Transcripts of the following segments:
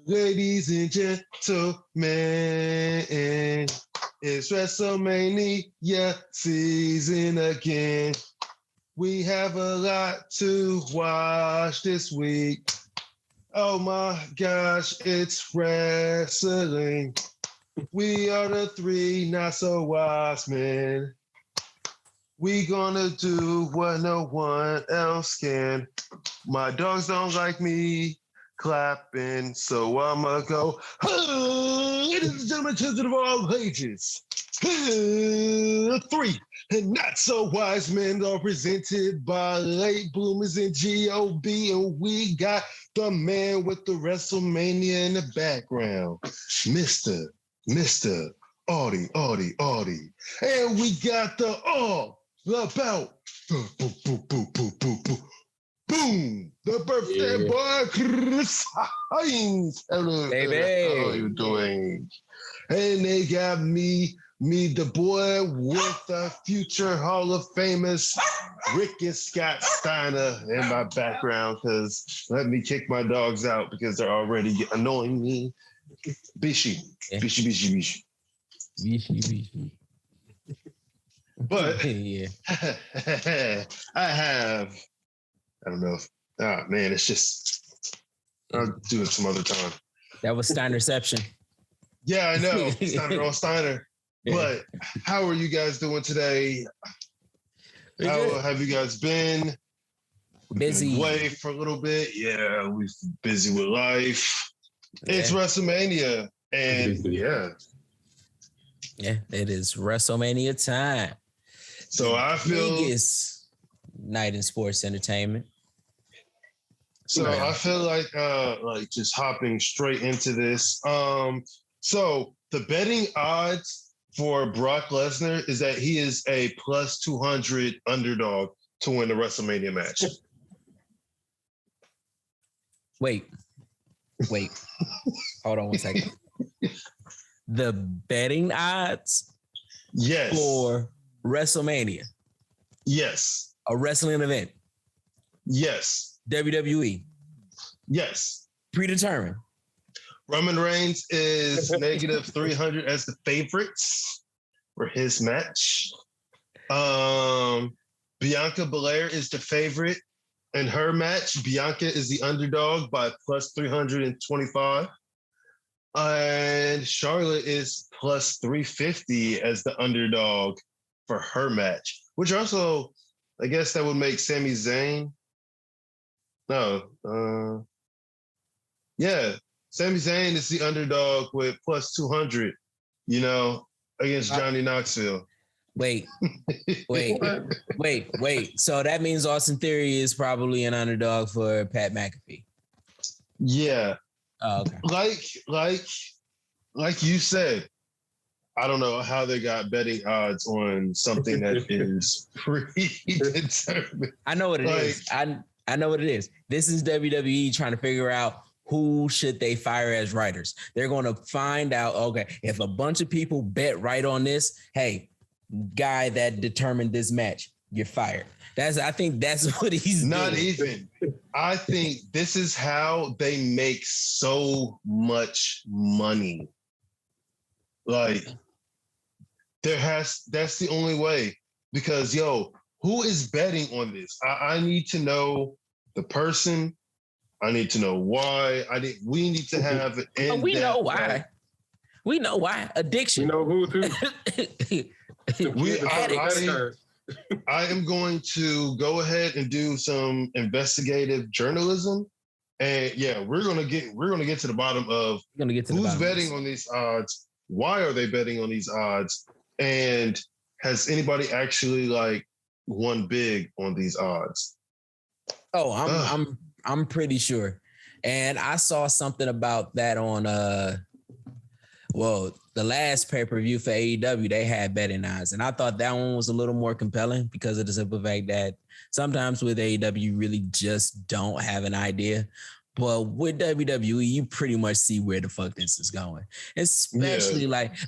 Ladies and gentlemen, it's WrestleMania season again. We have a lot to watch this week. Oh my gosh, it's wrestling. We are the three not so wise men. We gonna do what no one else can. My dogs don't like me clapping, so I'ma go. Ladies and gentlemen, children of all ages, three and not so wise men are presented by Late Bloomers and GOB, and we got the man with the WrestleMania in the background, Mr. Audie. And we got the all about boom, the birthday boy, Chris Hines. Hello, baby. How are you doing? And they got me, the boy with the future Hall of Famers, Rick and Scott Steiner in my background, because let me kick my dogs out because they're already annoying me. Bishi. But yeah. I don't know. Man, it's just, I'll do it some other time. That was Steinerception. Yeah, I know. Steiner. Yeah. But how are you guys doing today? How have you guys been? Busy. Away for a little bit. Yeah, we've been busy with life. Yeah. It's WrestleMania. And yeah, it is WrestleMania time. So I feel biggest night in sports entertainment. So I feel like just hopping straight into this. So the betting odds for Brock Lesnar is that he is a plus 200 underdog to win the WrestleMania match. Wait. Hold on one second. The betting odds for WrestleMania. Yes. A wrestling event. Yes. WWE. Yes. Predetermined. Roman Reigns is negative 300 as the favorites for his match. Bianca Belair is the favorite in her match. Bianca is the underdog by plus 325. And Charlotte is plus 350 as the underdog for her match, which also, I guess that would make Sami Zayn. Sami Zayn is the underdog with plus 200, against Johnny Knoxville. Wait. So that means Austin Theory is probably an underdog for Pat McAfee. Yeah. Oh, okay. Like you said, I don't know how they got betting odds on something that is predetermined. I know what it is. I know what it is. This is WWE trying to figure out who should they fire as writers. They're going to find out, okay, if a bunch of people bet right on this, hey, guy that determined this match, you're fired. I think that's what he's not doing. Even. I think this is how they make so much money. Like, that's the only way. Because, who is betting on this? I need to know the person. I need to know why. We need to have an in-depth. We know why. We know why. Addiction. You know who too? I am going to go ahead and do some investigative journalism, and we're gonna get to the bottom of who's betting on these odds, why are they betting on these odds, and has anybody actually won big on these odds? Oh, I'm pretty sure, and I saw something about that on the last pay-per-view for AEW, they had betting odds. And I thought that one was a little more compelling because of the simple fact that sometimes with AEW, you really just don't have an idea. But with WWE, you pretty much see where the fuck this is going. Especially like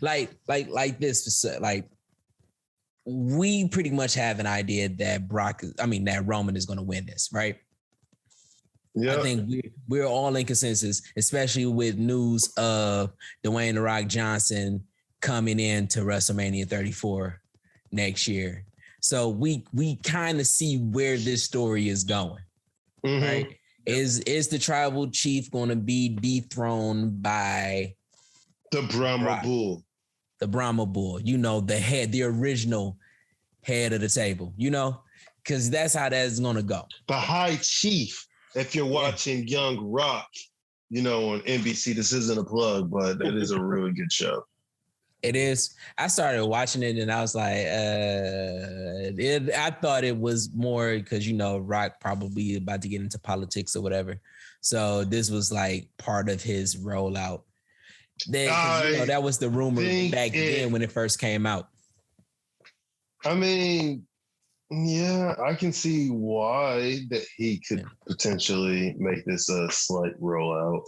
this, we pretty much have an idea that that Roman is going to win this, right? Yeah. I think we're all in consensus, especially with news of Dwayne "The Rock" Johnson coming into WrestleMania 34 next year. So we kind of see where this story is going, right? Is the tribal chief going to be dethroned by the Brahma Bull? The Brahma Bull, the original head of the table, because that's how that's going to go. The High Chief. If you're watching Young Rock, on NBC, this isn't a plug, but it is a really good show. It is. I started watching it and I was like, I thought it was more because, Rock probably about to get into politics or whatever. So this was like part of his rollout. Then, that was the rumor back then when it first came out. I mean, yeah, I can see why that he could potentially make this a slight rollout.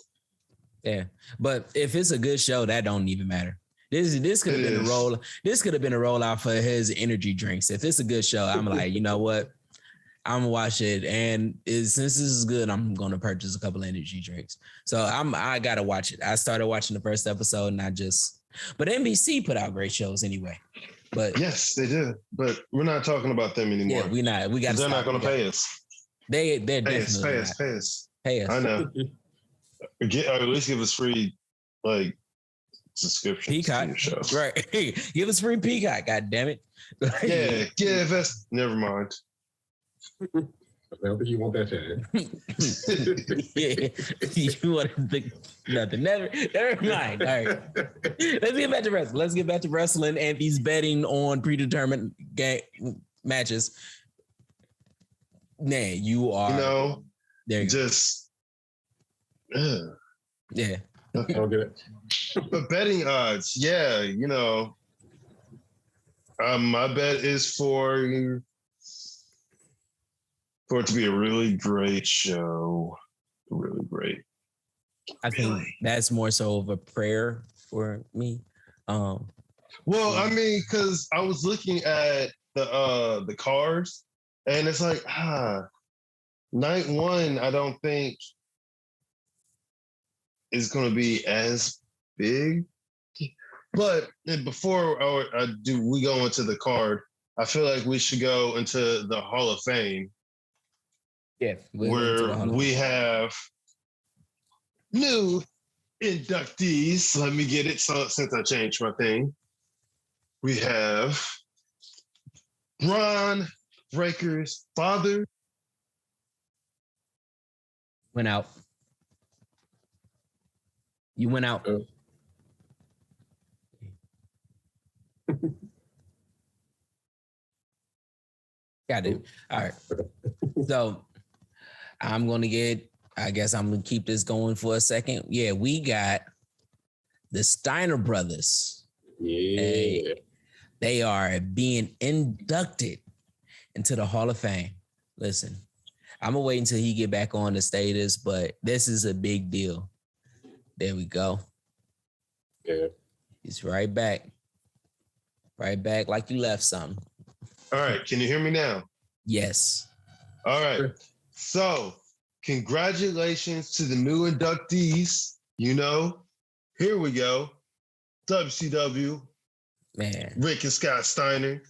Yeah, but if it's a good show, that don't even matter. This could have been a roll. This could have been a rollout for his energy drinks. If it's a good show, I'm like, you know what? I'm gonna watch it, and since this is good, I'm gonna purchase a couple of energy drinks. So I gotta watch it. I started watching the first episode, and but NBC put out great shows anyway. But yes, they do. But we're not talking about them anymore. Yeah, we're not. We got. They're not gonna pay us. They're definitely pay us. I know. At least give us free subscription. Peacock, right? Hey, give us free Peacock. God damn it! Yeah, give us. Never mind. I don't think you want that chat. Yeah, you want to think nothing. Never mind. All right, let's get back to wrestling. And these betting on predetermined matches. Nah, you are. There you just. Yeah. I don't get it. But betting odds, yeah, my bet is for it to be a really great show. Really great. I think that's more so of a prayer for me. Well, I mean, because I was looking at the cards, and it's like, night one, I don't think is going to be as big. But before we go into the card, I feel like we should go into the Hall of Fame. Yeah. Where we have new inductees. Let me get it since I changed my thing. We have Bron Breakker's father. Went out. You went out. Got it. All right. So I'm going to keep this going for a second. Yeah, we got the Steiner brothers. Yeah. They are being inducted into the Hall of Fame. Listen, I'm going to wait until he get back on the status, but this is a big deal. There we go. Yeah. He's right back. Right back like you left something. All right. Can you hear me now? Yes. All right. So, congratulations to the new inductees. Here we go. WCW. Man. Rick and Scott Steiner.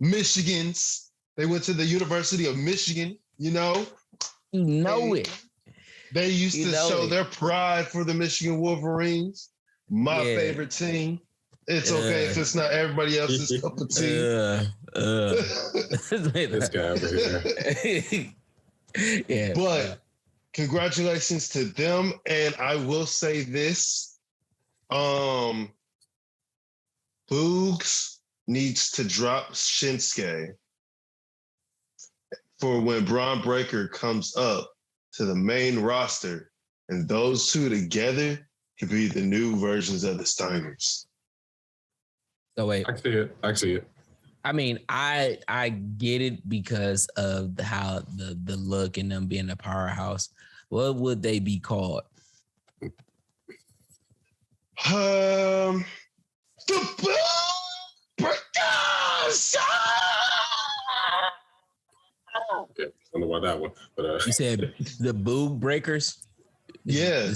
Michigans. They went to the University of Michigan, it. They used to show their pride for the Michigan Wolverines. My favorite team. It's okay if it's not everybody else's cup of tea. This guy over here. Yeah. But congratulations to them. And I will say this. Boogs needs to drop Shinsuke for when Bron Breakker comes up to the main roster, and those two together could be the new versions of the Steiners. So wait, I see it. I mean, I get it because of how the look and them being a powerhouse. What would they be called? The Breakers! don't know about that one, but You said the Boog Breakers? Yeah.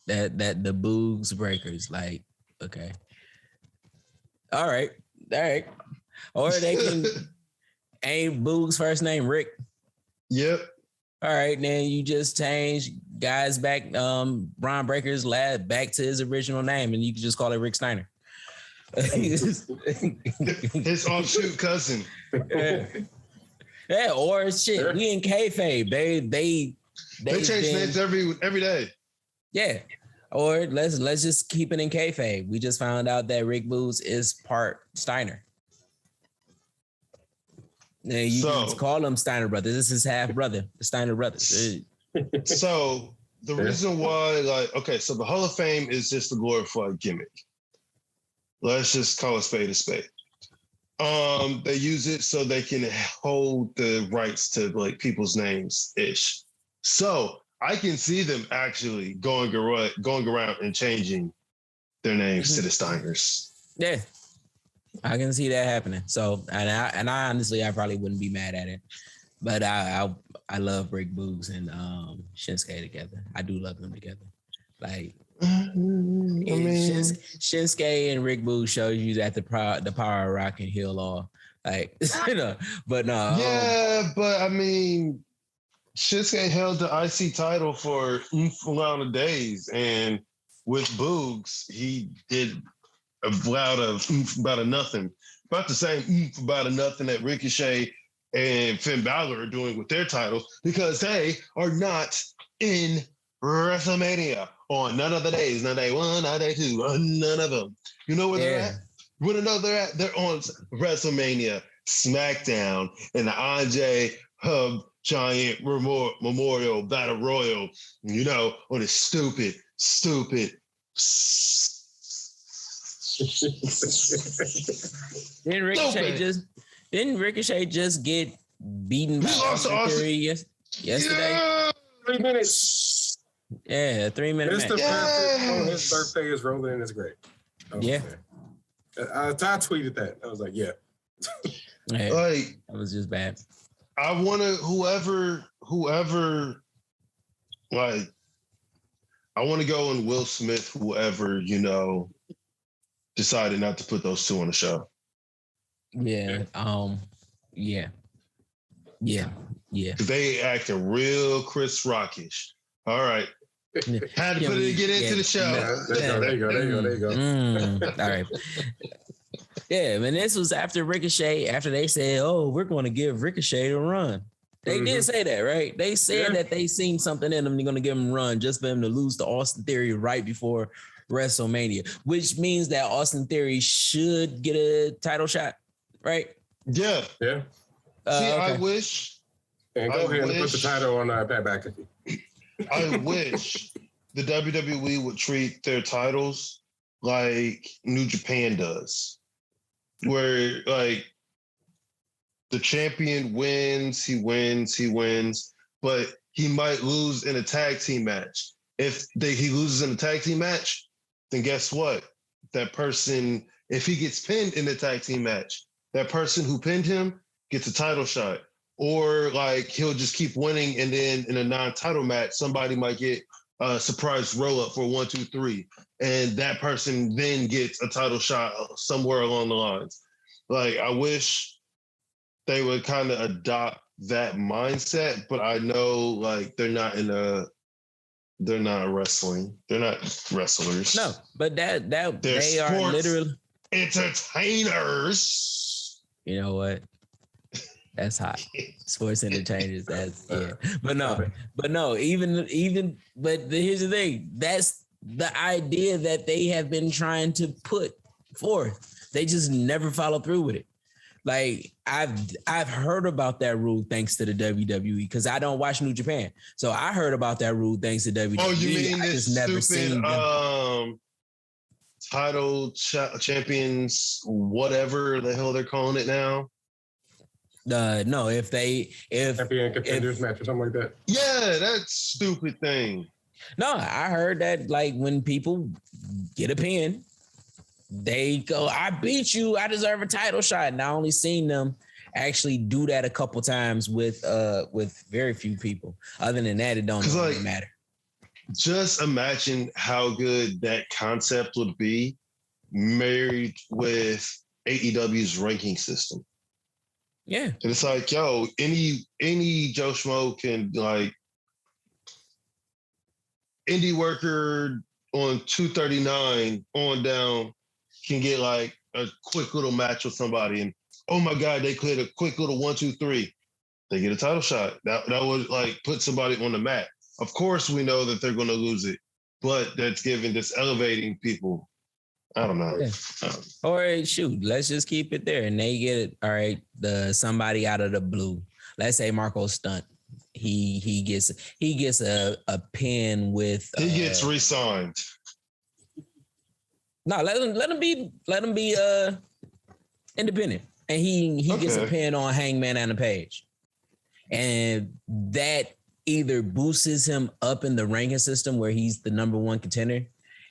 That the Boogs Breakers. Like, okay. All right. Or they can ain't Boog's first name Rick. Yep. All right, then you just change guys back, Braun Breaker's lad back to his original name, and you can just call it Rick Steiner. His offshoot cousin. Yeah, or shit, we in kayfabe. They change names every day. Yeah. Or let's just keep it in kayfabe. We just found out that Rick Boogs is part Steiner. Yeah, you can call him Steiner brothers. This is half brother, the Steiner brothers. So the reason why, so the Hall of Fame is just a glorified gimmick. Let's just call a spade a spade. They use it so they can hold the rights to people's names ish. So I can see them actually going around and changing their names to the Steiners. Yeah. I can see that happening. So, and I honestly, I probably wouldn't be mad at it, but I love Rick Boogs and Shinsuke together. I do love them together. Like, Shinsuke and Rick Boogs shows you that the power of rock can heal all. Like, but no. Yeah, but I mean, Shinsuke held the IC title for a lot of days, and with Boogs, he did about a nothing. About the same about a nothing that Ricochet and Finn Balor are doing with their titles, because they are not in WrestleMania on none of the days. Not day one, not day two, none of them. You know where they're at? We don't know they're at. They're on WrestleMania, SmackDown, and the Andre Hub Giant Memorial Battle Royal, on this stupid Didn't Ricochet just get beaten by Austin Theory yesterday? Yeah. 3 minutes. Yeah, 3 minutes. Mr. Perfect. His birthday is rolling in his grave. Yeah. I tweeted that. I was like, yeah. Yeah, Like, that was just bad. I want to whoever I want to go and Will Smith, whoever, decided not to put those two on the show. Yeah. Yeah. They acting real Chris Rockish. All right. Had to get into the show. There you go. All right. Yeah, and this was after Ricochet, after they said, oh, we're going to give Ricochet a run. They did say that, right? They said that they seen something in him. They're going to give him a run just for him to lose to Austin Theory right before WrestleMania, which means that Austin Theory should get a title shot, right? Yeah. Yeah. See, okay. I wish. And go ahead and put the title on Pat McAfee. I wish the WWE would treat their titles like New Japan does, where the champion wins, he wins, but he might lose in a tag team match. If he loses in a tag team match, then guess what? That person, if he gets pinned in the tag team match, that person who pinned him gets a title shot. Or he'll just keep winning, and then in a non-title match, somebody might get a surprise roll-up for 1, 2, 3, and that person then gets a title shot somewhere along the lines. I wish they would kind of adopt that mindset, but I know they're not wrestling. They're not wrestlers. No, but that they are literally entertainers. You know what? That's hot. Sports entertainers. That's But here's the thing. That's the idea that they have been trying to put forth. They just never follow through with it. I've heard about that rule thanks to the WWE, because I don't watch New Japan. So I heard about that rule thanks to WWE. Oh, you mean this stupid title champions, whatever the hell they're calling it now? No, if champion contenders match or something like that. Yeah, that stupid thing. No, I heard that when people get a pin, they go, I beat you, I deserve a title shot. And I only seen them actually do that a couple times with very few people. Other than that, it don't really matter. Just imagine how good that concept would be married with AEW's ranking system. Yeah. And it's like, yo, any Joe Schmo can, like, indie worker on 239 on down can get like a quick little match with somebody, and oh my God, they could a quick little 1, 2, 3. They get a title shot. That would like put somebody on the map. Of course, we know that they're going to lose it, but that's elevating people. I don't know. Yeah. Or shoot, let's just keep it there, and they get it. All right, somebody out of the blue. Let's say Marco Stunt. He gets a pin with. He gets re-signed. No, let him be independent, and he gets a pin on Hangman and a Page, and that either boosts him up in the ranking system where he's the number one contender,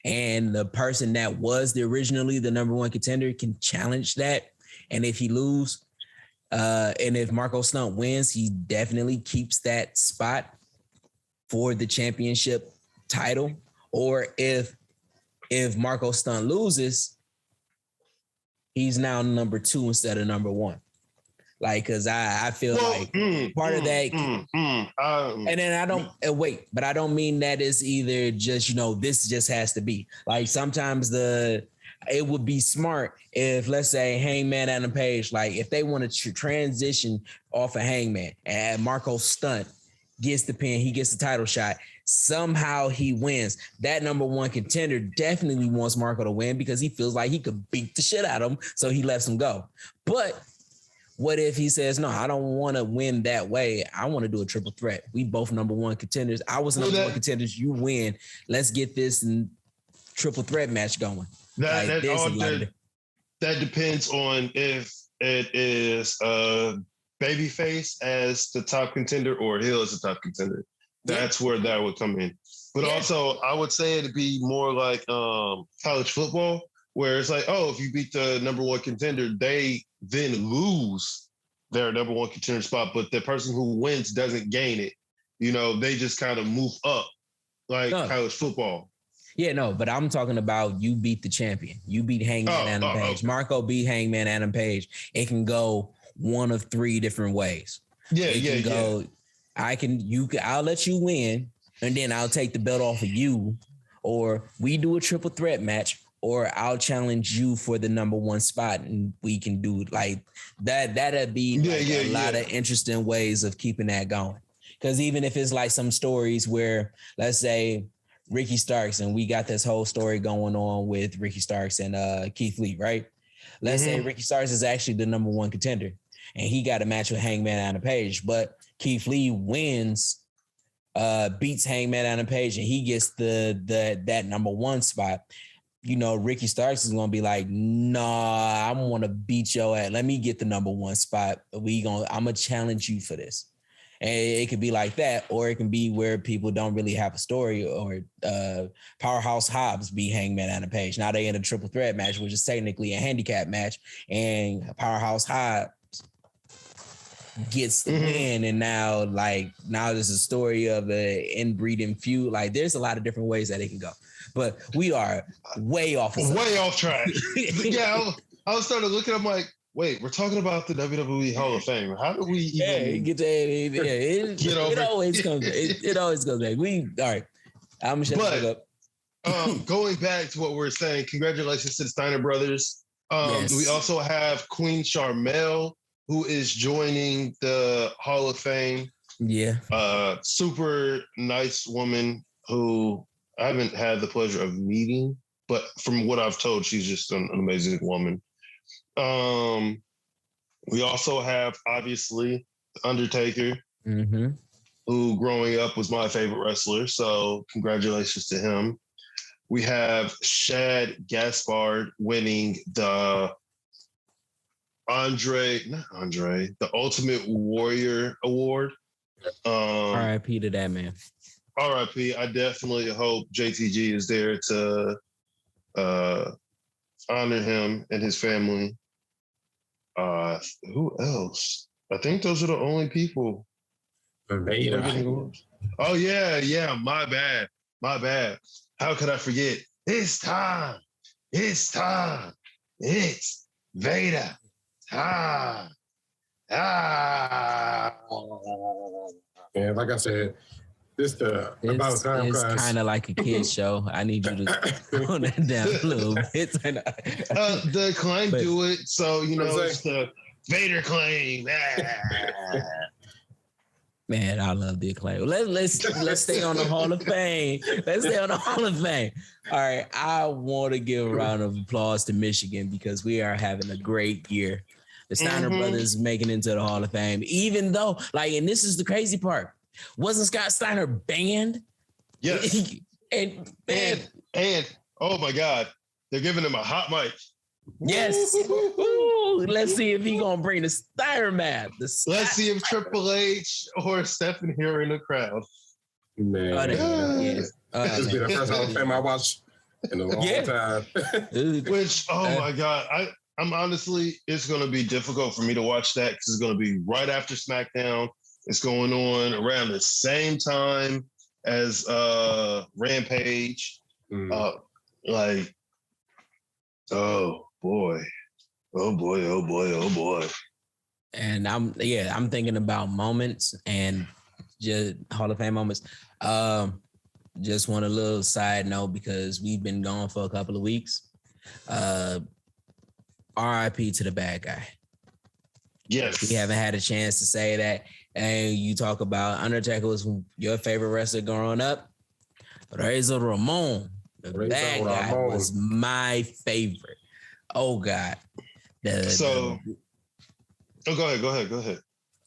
and the person that was originally the number one contender can challenge that, and if he lose, and if Marco Stunt wins, he definitely keeps that spot for the championship title, or if Marco Stunt loses, he's now number 2 instead of number 1. Like, cause I feel part of that, and then I don't but I don't mean that it's either just, this just has to be like, sometimes it would be smart if, let's say, Hangman and a Page, like if they want to transition off of Hangman and Marco Stunt gets the pin, he gets the title shot, somehow he wins. That number 1 contender definitely wants Marco to win because he feels like he could beat the shit out of him, so he lets him go. But what if he says, no, I don't want to win that way. I want to do a triple threat. We both number 1 contenders. I was number 1 contenders. You win. Let's get this triple threat match going. That depends on if it is babyface as the top contender or heel as the top contender. That's where that would come in. But also, I would say it'd be more like college football, where it's like, oh, if you beat the number 1 contender, they then lose their number 1 contender spot, but the person who wins doesn't gain it. They just kind of move up like college football. Yeah, no, but I'm talking about you beat the champion. You beat Hangman Adam Page. Okay. Marco beat Hangman Adam Page. It can go one of 3 different ways. I'll let you win, and then I'll take the belt off of you, or we do a triple threat match, or I'll challenge you for the number 1 spot, and we can do like that. That'd be a lot of interesting ways of keeping that going. Because even if it's like some stories where, let's say, Ricky Starks, and we got this whole story going on with Ricky Starks and Keith Lee, right? Let's say Ricky Starks is actually the number 1 contender, and he got a match with Hangman Adam Page, but Keith Lee wins, beats Hangman Adam Page, and he gets that number 1 spot. Ricky Starks is gonna be like, nah, I want to beat your ass. Let me get the number 1 spot. I'm gonna challenge you for this. And it could be like that, or it can be where people don't really have a story, or Powerhouse Hobbs beat Hangman Adam Page. Now they in a triple threat match, which is technically a handicap match, and Powerhouse Hobbs gets the win, and now there's a story of an inbreeding feud. Like, there's a lot of different ways that it can go, but we are way off track. Yeah, I was starting to look at them like, wait, we're talking about the WWE Hall of Fame. How do we even get it always comes back. All right. I'm shut up. Going back to what we're saying, congratulations to the Steiner brothers. We also have Queen Charmel, who is joining the Hall of Fame. Yeah. Super nice woman who I haven't had the pleasure of meeting, but from what I've told, she's just an amazing woman. We also have, obviously, The Undertaker, who growing up was my favorite wrestler. So congratulations to him. We have Shad Gaspard winning the the Ultimate Warrior Award. R.I.P. to that man. R.I.P. I definitely hope JTG is there to honor him and his family. Who else? I think those are the only people. Vader. Oh yeah. My bad. How could I forget? It's time. It's Vader. Yeah, like I said, about time. It's kind of like a kid's show. I need you to tone that down a little bit. The Acclaim do it, so it's the Vader claim. Man, I love the Acclaim. Let's stay on the Hall of Fame. All right, I want to give a round of applause to Michigan because we are having a great year. The Steiner brothers making it into the Hall of Fame, even though, and this is the crazy part, wasn't Scott Steiner banned? Yes. and oh my God, they're giving him a hot mic. Yes. Ooh, let's see if he's gonna bring the Steiner map. Let's see if Triple H or Stephen here in the crowd. Man, this will be the first Hall of Fame I watched in a long time. Which, my God, I'm honestly, it's going to be difficult for me to watch that because it's going to be right after SmackDown. It's going on around the same time as Rampage. Oh boy. And I'm thinking about moments and just Hall of Fame moments. Just want a little side note because we've been gone for a couple of weeks. RIP to the bad guy. Yes. We haven't had a chance to say that. And you talk about Undertaker was your favorite wrestler growing up. Razor Ramon, the bad guy, was my favorite. Oh God. Go ahead.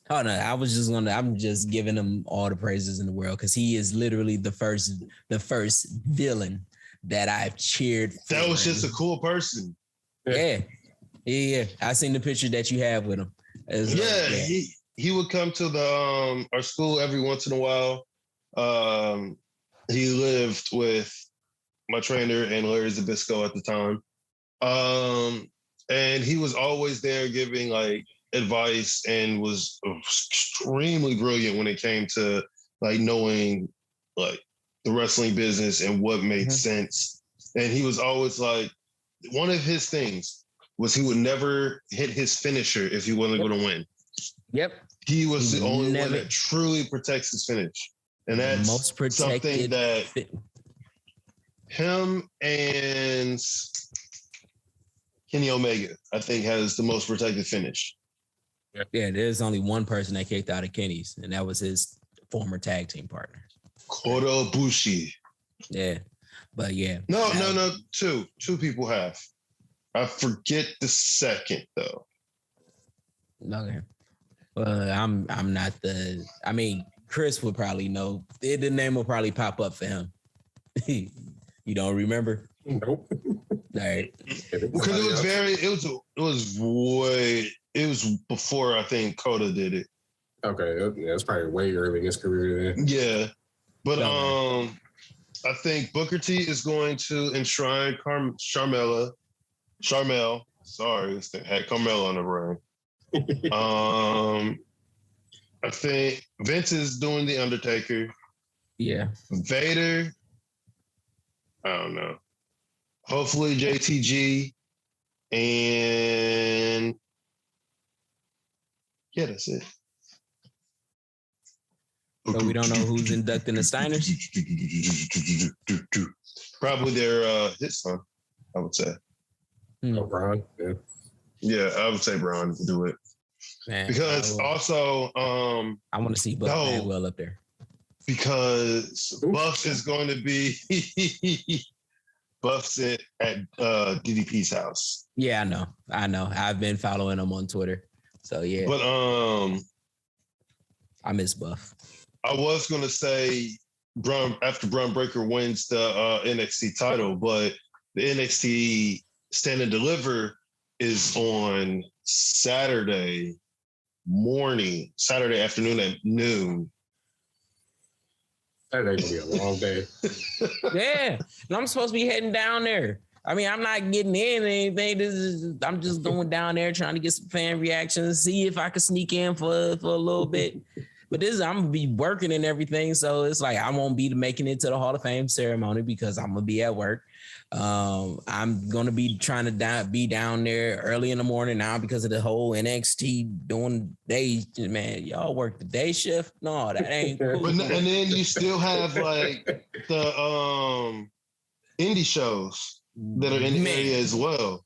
Oh no, I'm just giving him all the praises in the world because he is literally the first villain that I've cheered for. That was just a cool person. Yeah. I seen the picture that you have with him. He would come to the our school every once in a while. He lived with my trainer and Larry Zbyszko at the time. And he was always there giving advice and was extremely brilliant when it came to knowing the wrestling business and what made sense. And he was always one of his things was he would never hit his finisher if he wasn't going to win. Yep. He was the only one that truly protects his finish. And that's most protected something that him and Kenny Omega, I think, has the most protected finish. Yeah, there's only one person that kicked out of Kenny's, and that was his former tag team partner. Kota Ibushi. Yeah. But yeah. No. Two people have. I forget the second though. Okay. Well, I'm not Chris would probably know. The name will probably pop up for him. You don't remember? Nope. All right. Because it was before I think Kota did it. Okay, that's probably way early in his career then. Yeah. But I think Booker T is going to enshrine Sharmell. Sorry, had Carmella on the run. I think Vince is doing the Undertaker. Yeah. Vader. I don't know. Hopefully JTG. And yeah, that's it. So we don't know who's inducting the Steiners? Probably their his son, I would say. Braun, yeah. Yeah, I would say Braun to do it. Man, because also I want to see Buff Bagwell up there. Because Buff is going to be Buff's at DDP's house. Yeah, I know. I've been following him on Twitter. So yeah. But I miss Buff. I was gonna say after Braun Breaker wins the NXT title, but the NXT Stand and Deliver is on Saturday afternoon at noon. Saturday's gonna be a long day. Yeah, and I'm supposed to be heading down there. I mean, I'm not getting in anything. I'm just going down there trying to get some fan reactions, see if I can sneak in for a little bit. But I'm gonna be working and everything, so it's like I won't be making it to the Hall of Fame ceremony because I'm gonna be at work. I'm gonna be trying to be down there early in the morning now because of the whole NXT doing day. Man, y'all work the day shift? No, that ain't cool. And then you still have like the indie shows that are in the area as well.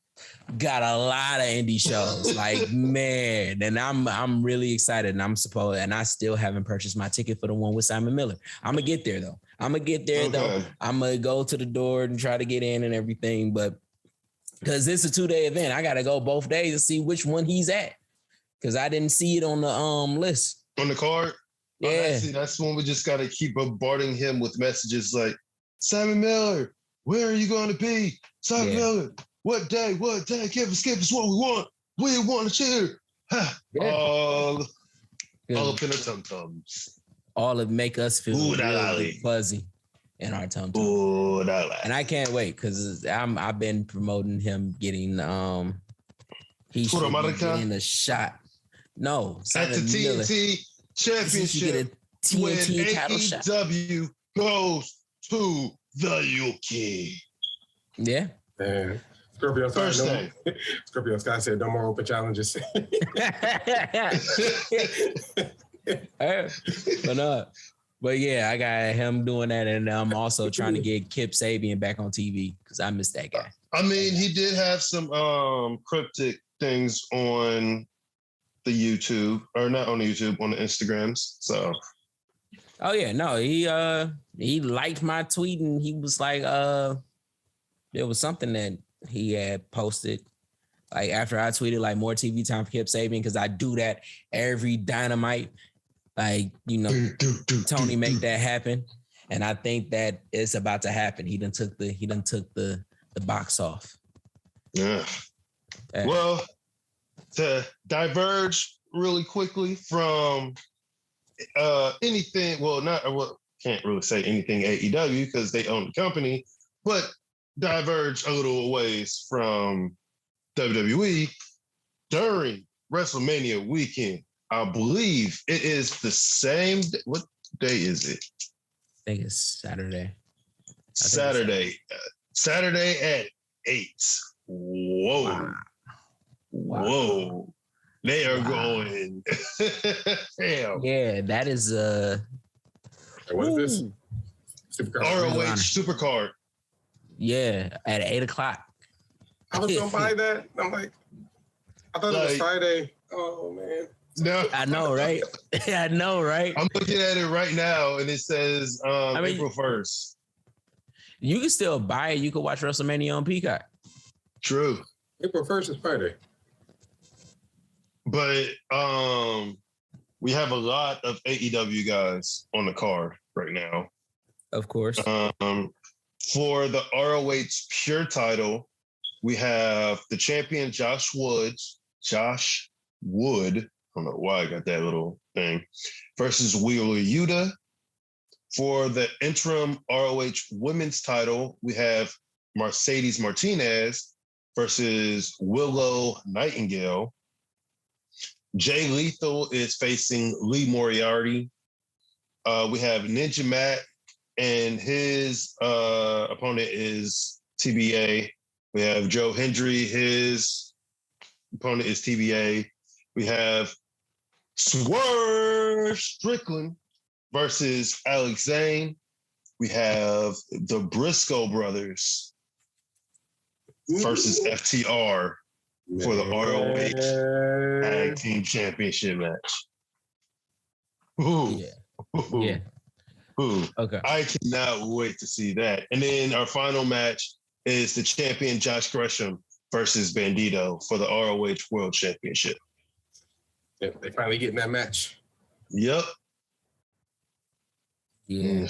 Got a lot of indie shows, like man, and I'm really excited, and I still haven't purchased my ticket for the one with Simon Miller. I'm gonna get there though. I'm gonna go to the door and try to get in and everything, but because it's a 2-day event, I gotta go both days to see which one he's at because I didn't see it on the list on the card. Yeah, that's when we just gotta keep bombarding him with messages like, Simon Miller, where are you going to be? Simon Miller. What day? Kevin Skip is what we want. We want to cheer. All up in the tum-tums. All of make us feel fuzzy in our tum-tums. And I can't wait because I've been promoting him getting he should be getting a shot. No, at the TNT Championship TNT title shot. AEW goes to the UK. Yeah. Man. Scorpio Sky said, no more open challenges. But yeah, I got him doing that, and I'm also trying to get Kip Sabian back on TV because I miss that guy. I mean, he did have some cryptic things on the YouTube, or not on the YouTube, on the Instagrams. So, oh yeah, no, he liked my tweet, and he was like, there was something that he had posted like after I tweeted like more TV time for Kip Sabian because I do that every Dynamite, like Tony make that happen, and I think that it's about to happen. He done took the box off. Yeah. Well, to diverge really quickly from anything, can't really say anything AEW because they own the company, but diverge a little ways from WWE during WrestleMania weekend. I believe it is the same. What day is it? I think it's Saturday. Saturday at 8. Whoa. Wow. Whoa. They are going. Damn. Yeah, that is what is this? ROH Supercard. Yeah, at 8:00. I was gonna buy that. I'm like, I thought it was Friday. Oh man. No. I know, right? I know, right? I'm looking at it right now and it says April 1st. You can still buy it. You can watch WrestleMania on Peacock. True. April 1st is Friday. But we have a lot of AEW guys on the card right now. Of course. For the ROH Pure title, we have the champion Josh Wood. I don't know why I got that little thing. Versus Wheeler Yuta. For the interim ROH Women's title, we have Mercedes Martinez versus Willow Nightingale. Jay Lethal is facing Lee Moriarty. We have Ninja Mac, and his opponent is TBA. We have Joe Hendry. His opponent is TBA. We have Swerve Strickland versus Alex Zane. We have the Briscoe brothers versus FTR for the ROH Tag Team Championship match. Ooh. Yeah. Yeah. Ooh. Okay. I cannot wait to see that. And then our final match is the champion Josh Gresham versus Bandito for the ROH World Championship. Yeah, they finally getting that match. Yep. Yeah.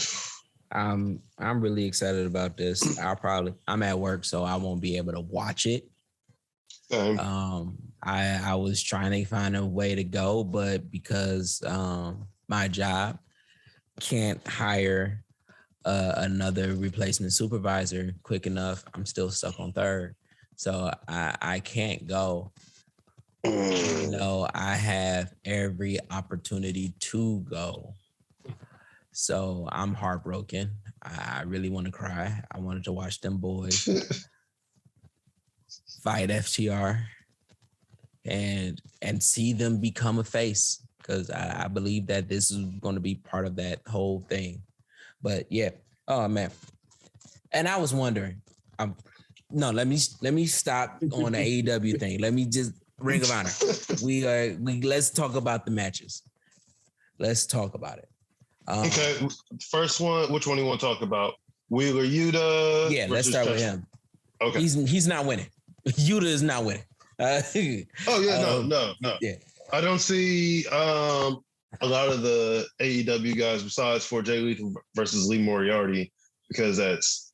I'm really excited about this. I'm at work, so I won't be able to watch it. I was trying to find a way to go, but because my job can't hire another replacement supervisor quick enough, I'm still stuck on third. So I can't go. I have every opportunity to go. So I'm heartbroken. I really want to cry. I wanted to watch them boys fight FTR and see them become a face, because I believe that this is going to be part of that whole thing. But yeah, oh man. And I was wondering, let me stop on the AEW thing. Let me just Ring of Honor. Let's talk about the matches. Let's talk about it. Okay, first one. Which one do you want to talk about? Wheeler Yuta. Yeah, let's start with him. Okay, he's not winning. Yuta is not winning. No. Yeah, I don't see a lot of the AEW guys besides for Jay Lethal versus Lee Moriarty, because that's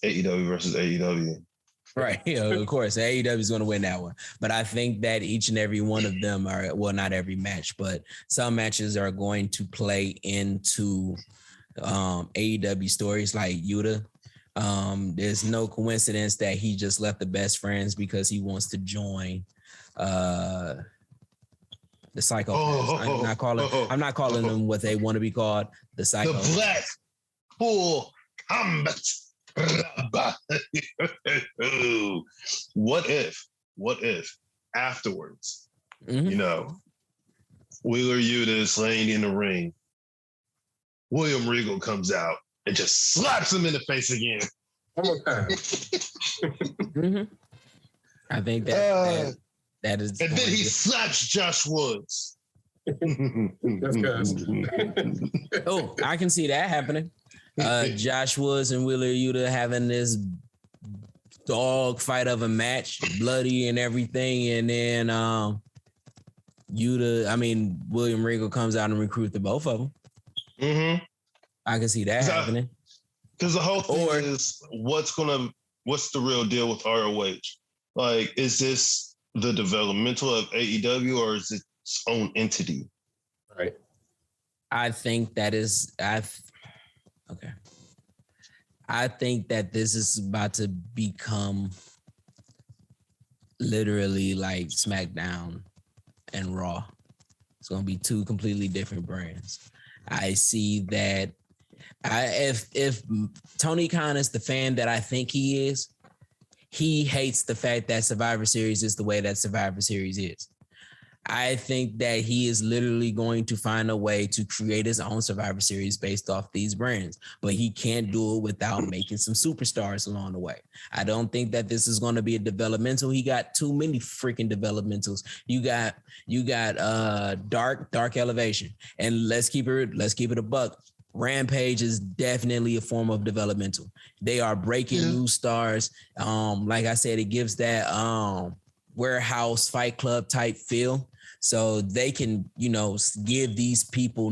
AEW versus AEW. Right. Of course, AEW is going to win that one. But I think that each and every one of them are, well, not every match, but some matches are going to play into AEW stories like Yuta. There's no coincidence that he just left the Best Friends because he wants to join the Psychopaths. I'm not calling them what they want to be called. The Psychopaths. The Blackpool Combat. What if afterwards, Wheeler Yuta is laying in the ring, William Regal comes out and just slaps him in the face again. I think that is. And then he slaps Josh Woods. Oh, I can see that happening. Josh Woods and Wheeler Yuta having this dog fight of a match, bloody and everything, and then William Regal comes out and recruits the both of them. Mm-hmm. I can see that happening. Because the whole thing is, what's the real deal with ROH? Like, is this the developmental of AEW or is it its own entity? Right. I think that is. Okay. I think that this is about to become literally like SmackDown and Raw. It's going to be two completely different brands. I see that if Tony Khan is the fan that I think he is, he hates the fact that Survivor Series is the way that Survivor Series is. I think that he is literally going to find a way to create his own Survivor Series based off these brands, but he can't do it without making some superstars along the way. I don't think that this is going to be a developmental. He got too many freaking developmentals. You got Dark Elevation, and let's keep it a buck. Rampage is definitely a form of developmental. They are breaking new stars. Like I said, it gives that warehouse Fight Club type feel. So they can, give these people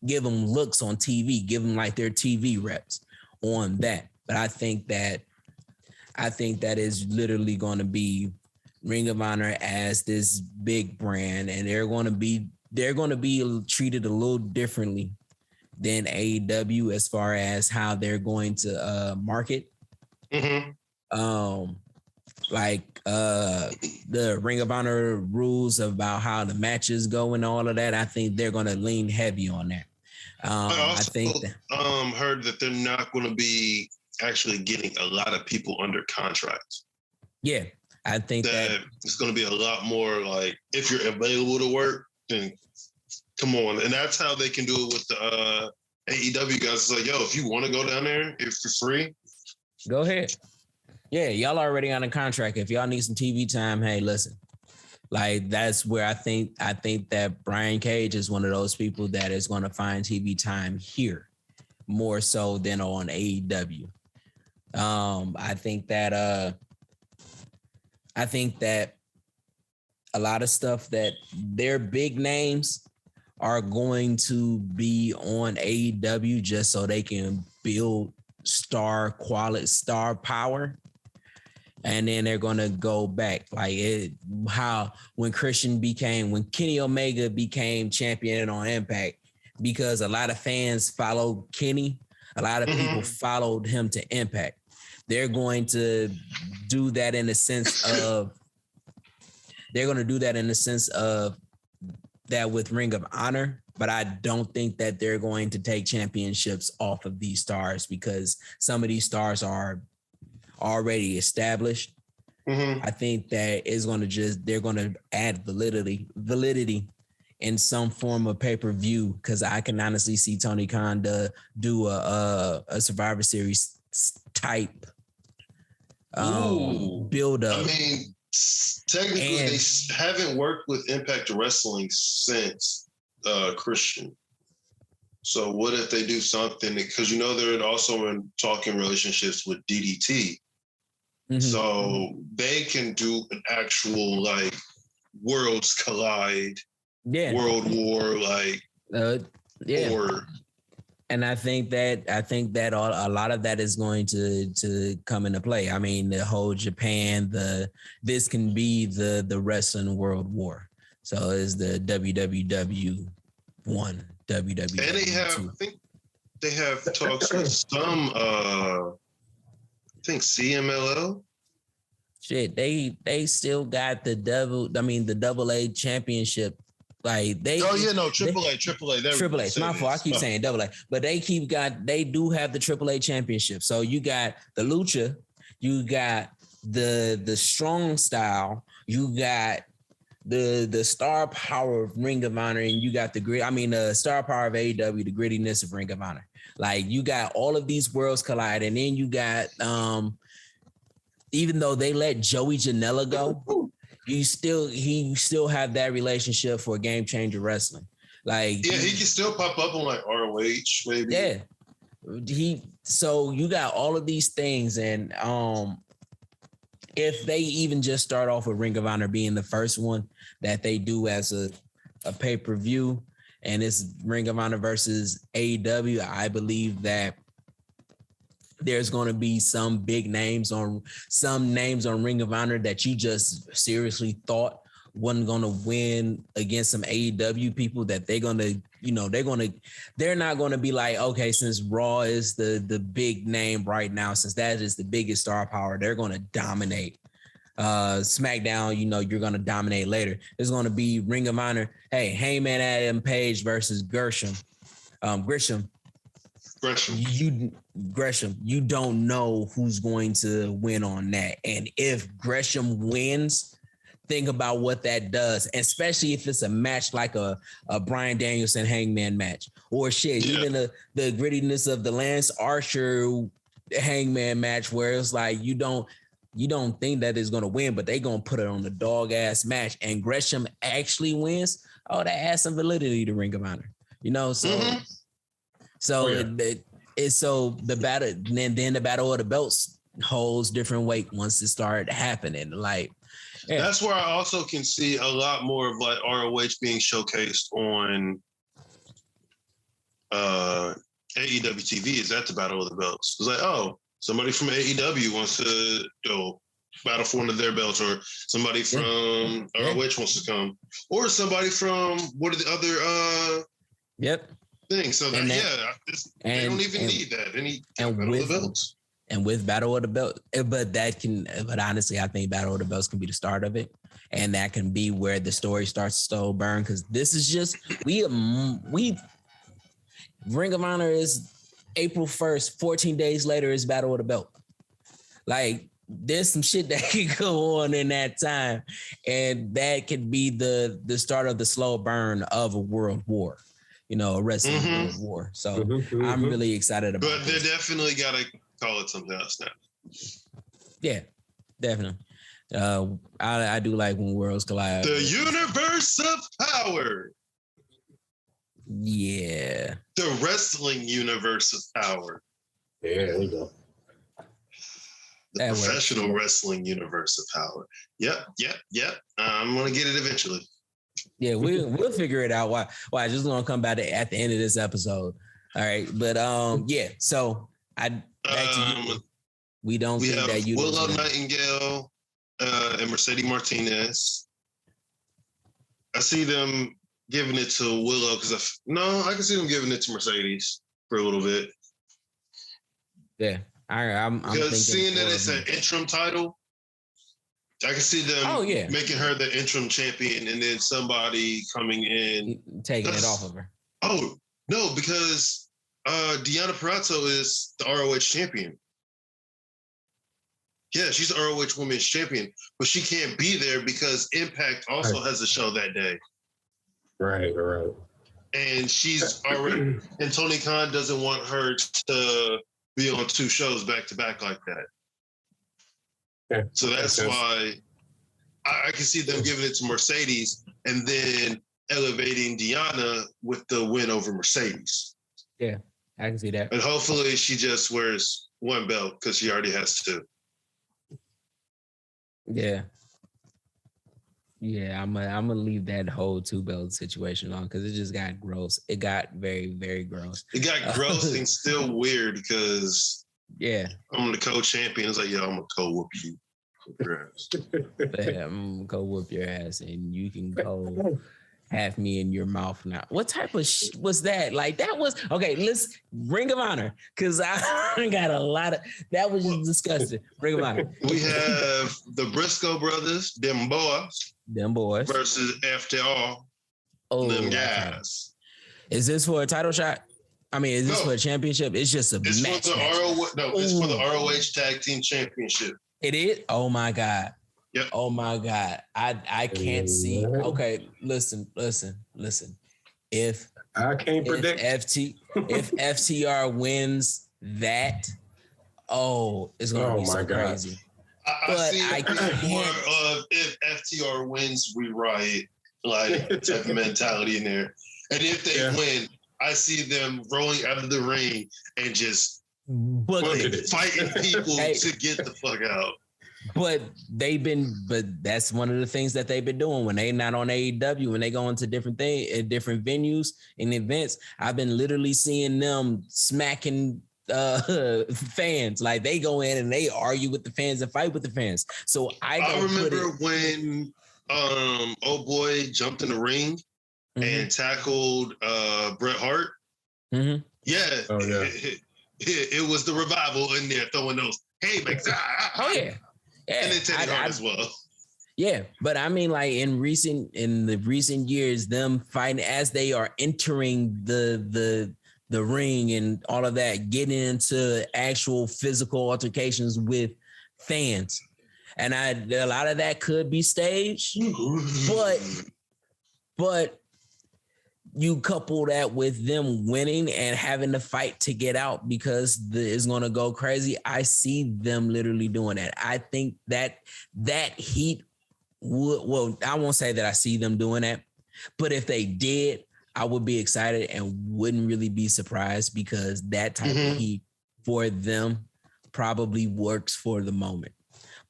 give them looks on TV, give them like their TV reps on that. But I think that is literally going to be Ring of Honor as this big brand, and they're going to be treated a little differently than AEW as far as how they're going to market. Mm-hmm. The Ring of Honor rules about how the matches go and all of that, I think they're going to lean heavy on that. I think heard that they're not going to be actually getting a lot of people under contract. Yeah, I think that it's going to be a lot more like, if you're available to work, then come on. And that's how they can do it with the AEW guys. It's like, yo, if you want to go down there, if you're free, go ahead. Yeah, y'all already on a contract. If y'all need some TV time, hey, listen. Like, that's where I think that Brian Cage is one of those people that is going to find TV time here more so than on AEW. I think that a lot of stuff that their big names are going to be on AEW just so they can build star quality, star power. And then they're going to go back when Kenny Omega became champion on Impact, because a lot of fans follow Kenny. A lot of people followed him to Impact. They're going to do that in the sense of that with Ring of Honor, but I don't think that they're going to take championships off of these stars because some of these stars are already established. I think that they're going to add validity in some form of pay-per-view, because I can honestly see Tony Khan do a Survivor Series type build up. I mean, technically, they haven't worked with Impact Wrestling since Christian. So what if they do something? Because they're also in talking relationships with DDT. So they can do an actual like worlds collide, world war, war. And I think that a lot of that is going to come into play. I mean, the whole Japan, this can be the wrestling world war. So is the WWW 1, WWW 2. And I think they have talks with some I think CMLL. Shit, they still got the double A championship. Like Triple A. Triple A. It's my fault. I keep saying double A, but they do have the Triple A championship. So you got the Lucha, you got the strong style, you got the star power of Ring of Honor, and you got the star power of AEW, the grittiness of Ring of Honor. Like you got all of these worlds collide, and then you got even though they let Joey Janela go, he still have that relationship for Game Changer Wrestling. Like he can still pop up on like ROH maybe. Yeah. So you got all of these things, and if they even just start off with Ring of Honor being the first one that they do as a pay-per-view, and it's Ring of Honor versus AEW, I believe that there's going to be some big names on Ring of Honor that you just seriously thought wasn't going to win against some AEW people, that they're not going to be like, okay, since Raw is the big name right now, since that is the biggest star power, they're going to dominate. SmackDown, you're going to dominate later. It's going to be Ring of Honor. Hey, Heyman Adam Page versus Gresham. Gresham, you don't know who's going to win on that. And if Gresham wins, think about what that does, especially if it's a match like a Bryan Danielson Hangman match, or even the grittiness of the Lance Archer Hangman match, where it's like you don't think that it's going to win, but they going to put it on the dog ass match, and Gresham actually wins. Oh, that adds some validity to Ring of Honor, So the battle, then the battle of the belts holds different weight once it started happening. Like, that's where I also can see a lot more of like ROH being showcased on AEW TV is at the battle of the belts. It's like, oh, somebody from AEW wants to battle for one of their belts, or somebody from ROH wants to come, or somebody from one of the other thing. So they don't even need that. Battle of the Belts. And with Battle of the Belt, but honestly, I think Battle of the Belts can be the start of it. And that can be where the story starts to slow burn. Cause this is just, we Ring of Honor is April 1st, 14 days later is Battle of the Belt. Like there's some shit that can go on in that time. And that could be the start of the slow burn of a world war. A wrestling world war. So I'm really excited about it. But they definitely got to call it something else now. Yeah, definitely. I do like when worlds collide. The universe of power. Yeah. The wrestling universe of power. Yeah, there you go. The professional wrestling universe of power. Yep. I'm going to get it eventually. Yeah, we'll figure it out. Why? Just gonna come back at the end of this episode. All right, but So back to you. We think that you Willow Nightingale and Mercedes Martinez. I see them giving it to Willow because I can see them giving it to Mercedes for a little bit. Yeah, I'm because seeing that it's an interim title, I can see them making her the interim champion and then somebody coming in taking it off of her. Oh no, because Deonna Purrazzo is the ROH champion. Yeah, she's the ROH Women's Champion, but she can't be there because Impact also has a show that day. Right. And she's already, and Tony Khan doesn't want her to be on 2 shows back to back like that. Yeah, so that's why I can see them giving it to Mercedes and then elevating Deonna with the win over Mercedes. Yeah, I can see that. And hopefully she just wears 1 belt because she already has 2. Yeah, I'm gonna leave that whole 2-belt situation on because it just got gross. It got very, very gross. It got gross and still weird because I'm the co-champion. It's like, I'm gonna co-whoop you. I'm gonna go whoop your ass, and you can go have me in your mouth now. What type of was that? Like that was okay. Let's Ring of Honor because I got a lot of that was just disgusting. Ring of Honor. We have the Briscoe brothers, them boys versus FTR, them guys. Is this for a title shot? I mean, is this for a championship? It's just a match. It's for the ROH Tag Team Championship. It is? Oh my God. Yep. Oh my God. I can't see. Okay, listen. If I can't predict if FTR wins that, it's gonna be so crazy. I can't more of if FTR wins, we riot, like type of mentality in there. And if they win, I see them rolling out of the ring and just fighting people to get the fuck out. But that's one of the things that they've been doing when they not on AEW, when they go into different venues and events. I've been literally seeing them smacking fans. Like they go in and they argue with the fans and fight with the fans. So I remember when old boy jumped in the ring and tackled Bret Hart. Mm-hmm. Yeah. Oh, yeah. It was the Revival in there throwing those haymakers. And then Teddy Hart as well. Yeah, but I mean, like in the recent years, them fighting as they are entering the ring and all of that, getting into actual physical altercations with fans, and a lot of that could be staged, but you couple that with them winning and having to fight to get out because it's going to go crazy. I see them literally doing that. I think that heat would, I won't say that I see them doing that, but if they did, I would be excited and wouldn't really be surprised because that type of heat for them probably works for the moment.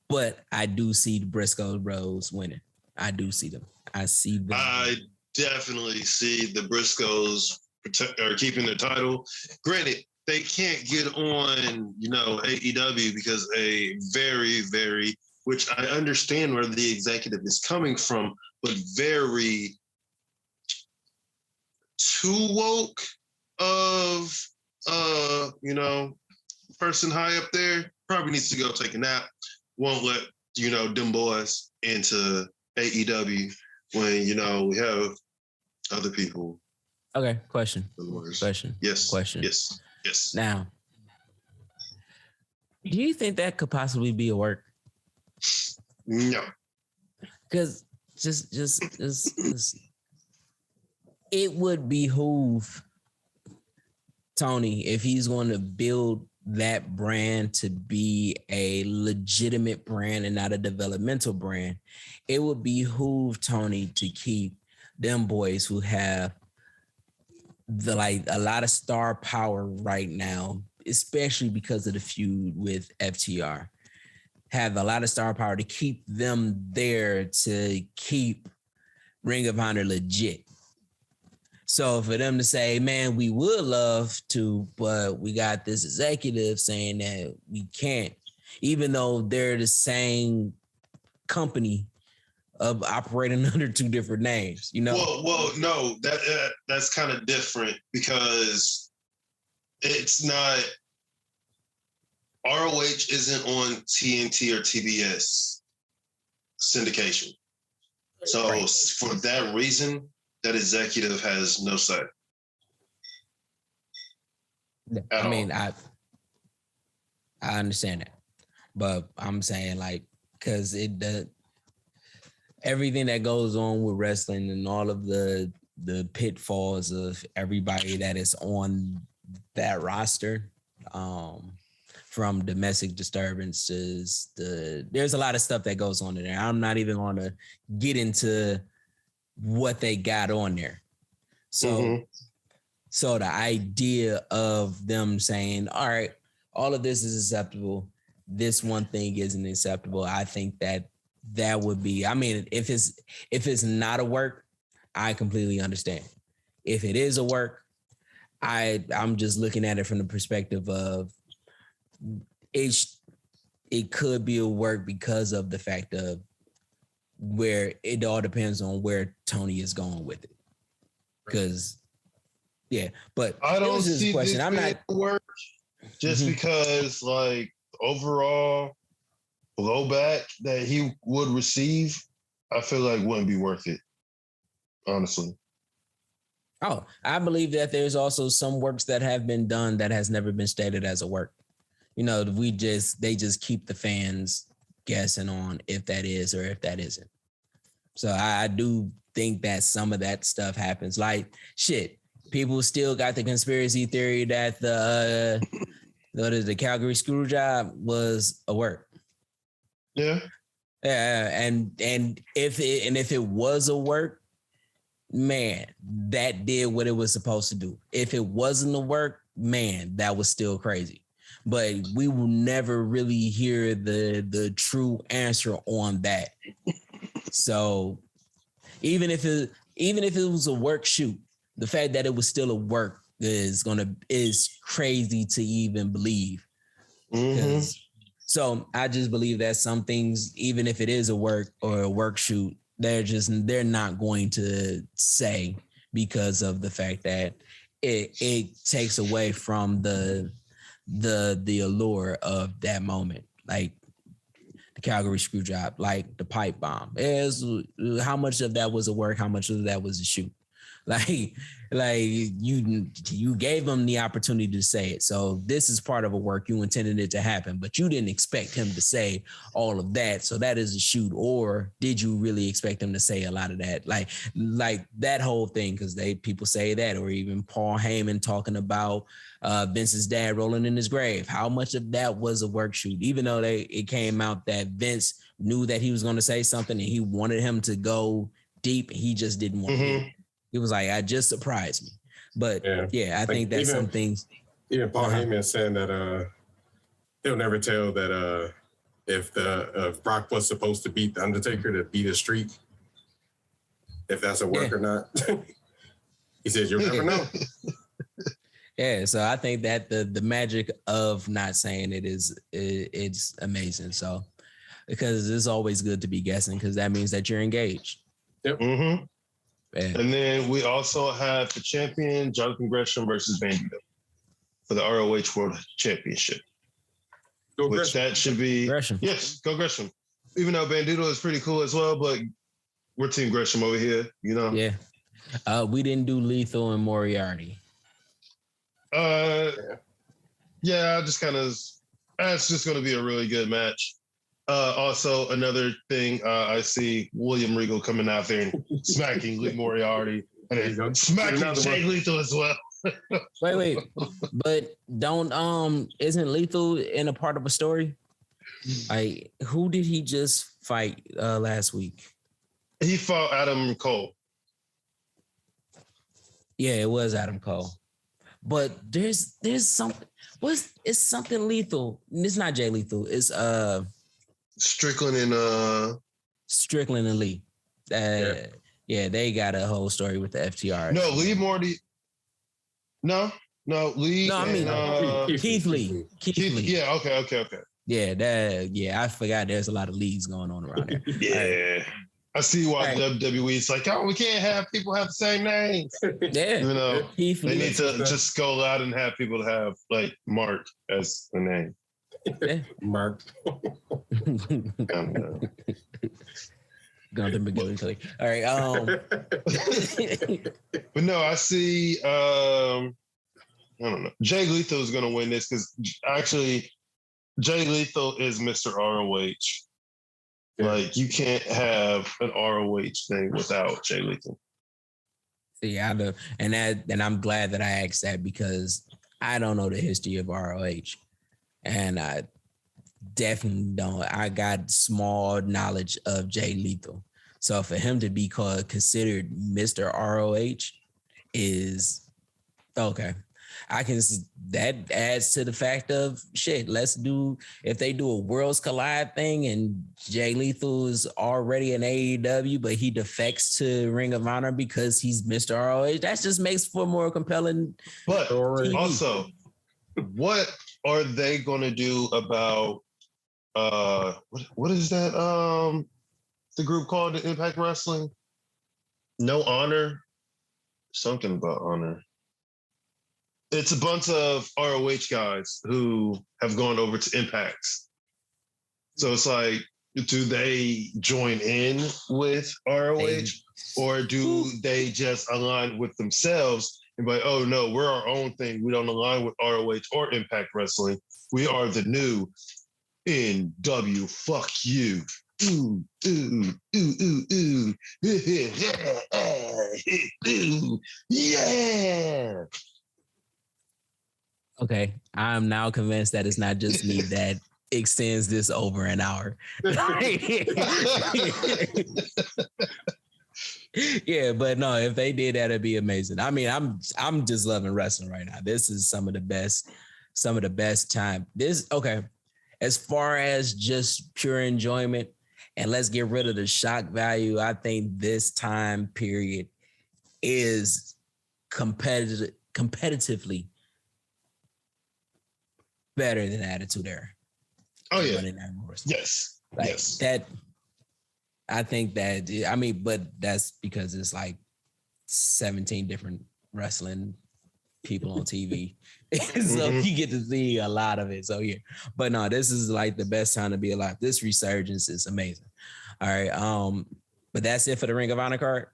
But I do see the Briscoe Bros winning. I do see them. I see them. I definitely see the Briscoes keeping their title. Granted, they can't get on, AEW because a very, very, which I understand where the executive is coming from, but very too woke of, person high up there probably needs to go take a nap. Won't let, them boys into AEW when, we have other people. Okay, question. Yes. Question. Yes. Now, do you think that could possibly be a work? No. Because just it would behoove Tony if he's going to build that brand to be a legitimate brand and not a developmental brand. It would behoove Tony to keep them boys who have a lot of star power right now, especially because of the feud with FTR, have a lot of star power to keep them there to keep Ring of Honor legit. So for them to say, man, we would love to, but we got this executive saying that we can't, even though they're the same company, of operating under two different names, you know? Well, no, that's kind of different because it's not. ROH isn't on TNT or TBS syndication, so for that reason, that executive has no say. I mean, I understand that, but I'm saying like because everything that goes on with wrestling and all of the pitfalls of everybody that is on that roster, from domestic disturbances, there's a lot of stuff that goes on in there. I'm not even going to get into what they got on there. So, so the idea of them saying, all right, all of this is acceptable, this one thing isn't acceptable, I think that would be, I mean, if it's not a work, I completely understand. If it is a work, I'm just looking at it from the perspective of it could be a work because of the fact of where it all depends on where Tony is going with it. Because but I don't see question. I'm not work just because like overall blowback that he would receive, I feel like wouldn't be worth it, honestly. Oh, I believe that there's also some works that have been done that has never been stated as a work. You know, they just keep the fans guessing on if that is or if that isn't. So I do think that some of that stuff happens. Like shit, people still got the conspiracy theory that the Calgary screw job was a work. Yeah. Yeah, and if it was a work, man, that did what it was supposed to do. If it wasn't a work, man, that was still crazy. But we will never really hear the true answer on that. So even if it was a work shoot, the fact that it was still a work is crazy to even believe. So I just believe that some things, even if it is a work or a work shoot, they're not going to say because of the fact that it takes away from the allure of that moment, like the Calgary screw job, like the pipe bomb. How much of that was a work? How much of that was a shoot? Like you gave him the opportunity to say it. So this is part of a work. You intended it to happen, but you didn't expect him to say all of that. So that is a shoot. Or did you really expect him to say a lot of that? Like that whole thing, because people say that, or even Paul Heyman talking about Vince's dad rolling in his grave. How much of that was a work shoot? Even though it came out that Vince knew that he was going to say something and he wanted him to go deep, he just didn't want to. It was like, I just surprised me. But I think that some things. Even Paul Heyman saying that he'll never tell that if Brock was supposed to beat The Undertaker to beat a streak, if that's a work or not. He says, you'll never know. Yeah, so I think that the magic of not saying it it's amazing. So because it's always good to be guessing, because that means that you're engaged. Yep. And then we also have the champion, Jonathan Gresham versus Bandito for the ROH World Championship. Go Gresham. That should be Gresham. Yes, go Gresham. Even though Bandito is pretty cool as well, but we're Team Gresham over here, you know? Yeah. We didn't do Lethal and Moriarty. I just kind of, it's just going to be a really good match. Also, another thing, I see William Regal coming out there and smacking Lee Moriarty and then smacking Jay Lethal as well. Wait, but isn't Lethal in a part of a story? Who did he just fight last week? He fought Adam Cole. Yeah, it was Adam Cole. But there's something. It's something Lethal. It's not Jay Lethal. It's Strickland and Lee. Yeah, they got a whole story with the FTR. No, Lee Morty. No, Lee. No, I mean Keith Lee. Keith Lee. Yeah, okay. Yeah, I forgot there's a lot of leagues going on around there. Yeah. I see why WWE is like, oh, we can't have people have the same names. Yeah. You know, Keith they Lee. need to just go out and have people have like Mark as the name. Yeah. Mark. Gunther McGillicuddy. All right. But no, I see. I don't know. Jay Lethal is going to win this because actually, Jay Lethal is Mr. ROH. Yeah. Like you can't have an ROH thing without Jay Lethal. Yeah, I know, and I'm glad that I asked that because I don't know the history of ROH, and I definitely don't. I got small knowledge of Jay Lethal, so for him to be considered Mr. ROH is okay. That adds to the fact of shit. If they do a Worlds Collide thing and Jay Lethal is already in AEW, but he defects to Ring of Honor because he's Mr. ROH, that just makes for more compelling. But also, what are they going to do about what is that? The group called the Impact Wrestling? No Honor, something about honor. It's a bunch of ROH guys who have gone over to Impact. So it's like, do they join in with ROH or do they just align with themselves and be like, oh no, we're our own thing. We don't align with ROH or Impact Wrestling. We are the new NW. Fuck you. Ooh, ooh, ooh, ooh, ooh. Yeah. Okay, I'm now convinced that it's not just me that extends this over an hour. Yeah, but no, if they did that, it'd be amazing. I mean, I'm just loving wrestling right now. This is some of the best time. As far as just pure enjoyment, and let's get rid of the shock value. I think this time period is competitively better than Attitude Era. Oh yeah. Yes. Like yes. That. I think that. I mean, but that's because it's like 17 different wrestling people on TV, so you get to see a lot of it. So yeah, but no, this is like the best time to be alive. This resurgence is amazing. All right, but that's it for the Ring of Honor card.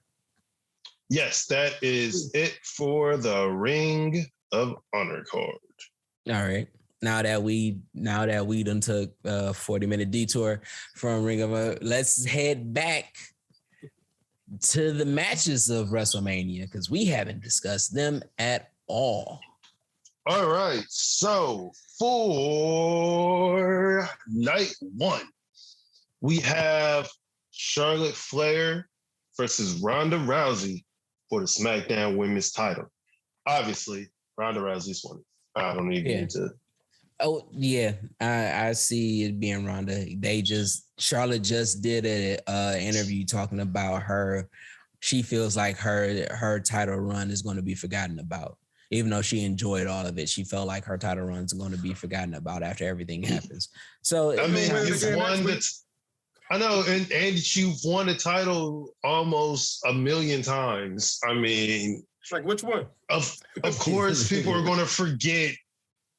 Yes, that is it for the Ring of Honor card. All right. Now that we done took a 40-minute detour from Ring of Honor, let's head back to the matches of WrestleMania because we haven't discussed them at all. All right. So for night one, we have Charlotte Flair versus Ronda Rousey for the SmackDown Women's title. Obviously, Ronda Rousey's won. I don't even need to. Oh yeah, I see it being Ronda. Charlotte just did an interview talking about her. She feels like her title run is going to be forgotten about, even though she enjoyed all of it. She felt like her title run is going to be forgotten about after everything happens. So I mean, you've won I know, and you've won a title almost a million times. I mean, like which one? Of course, people are going to forget.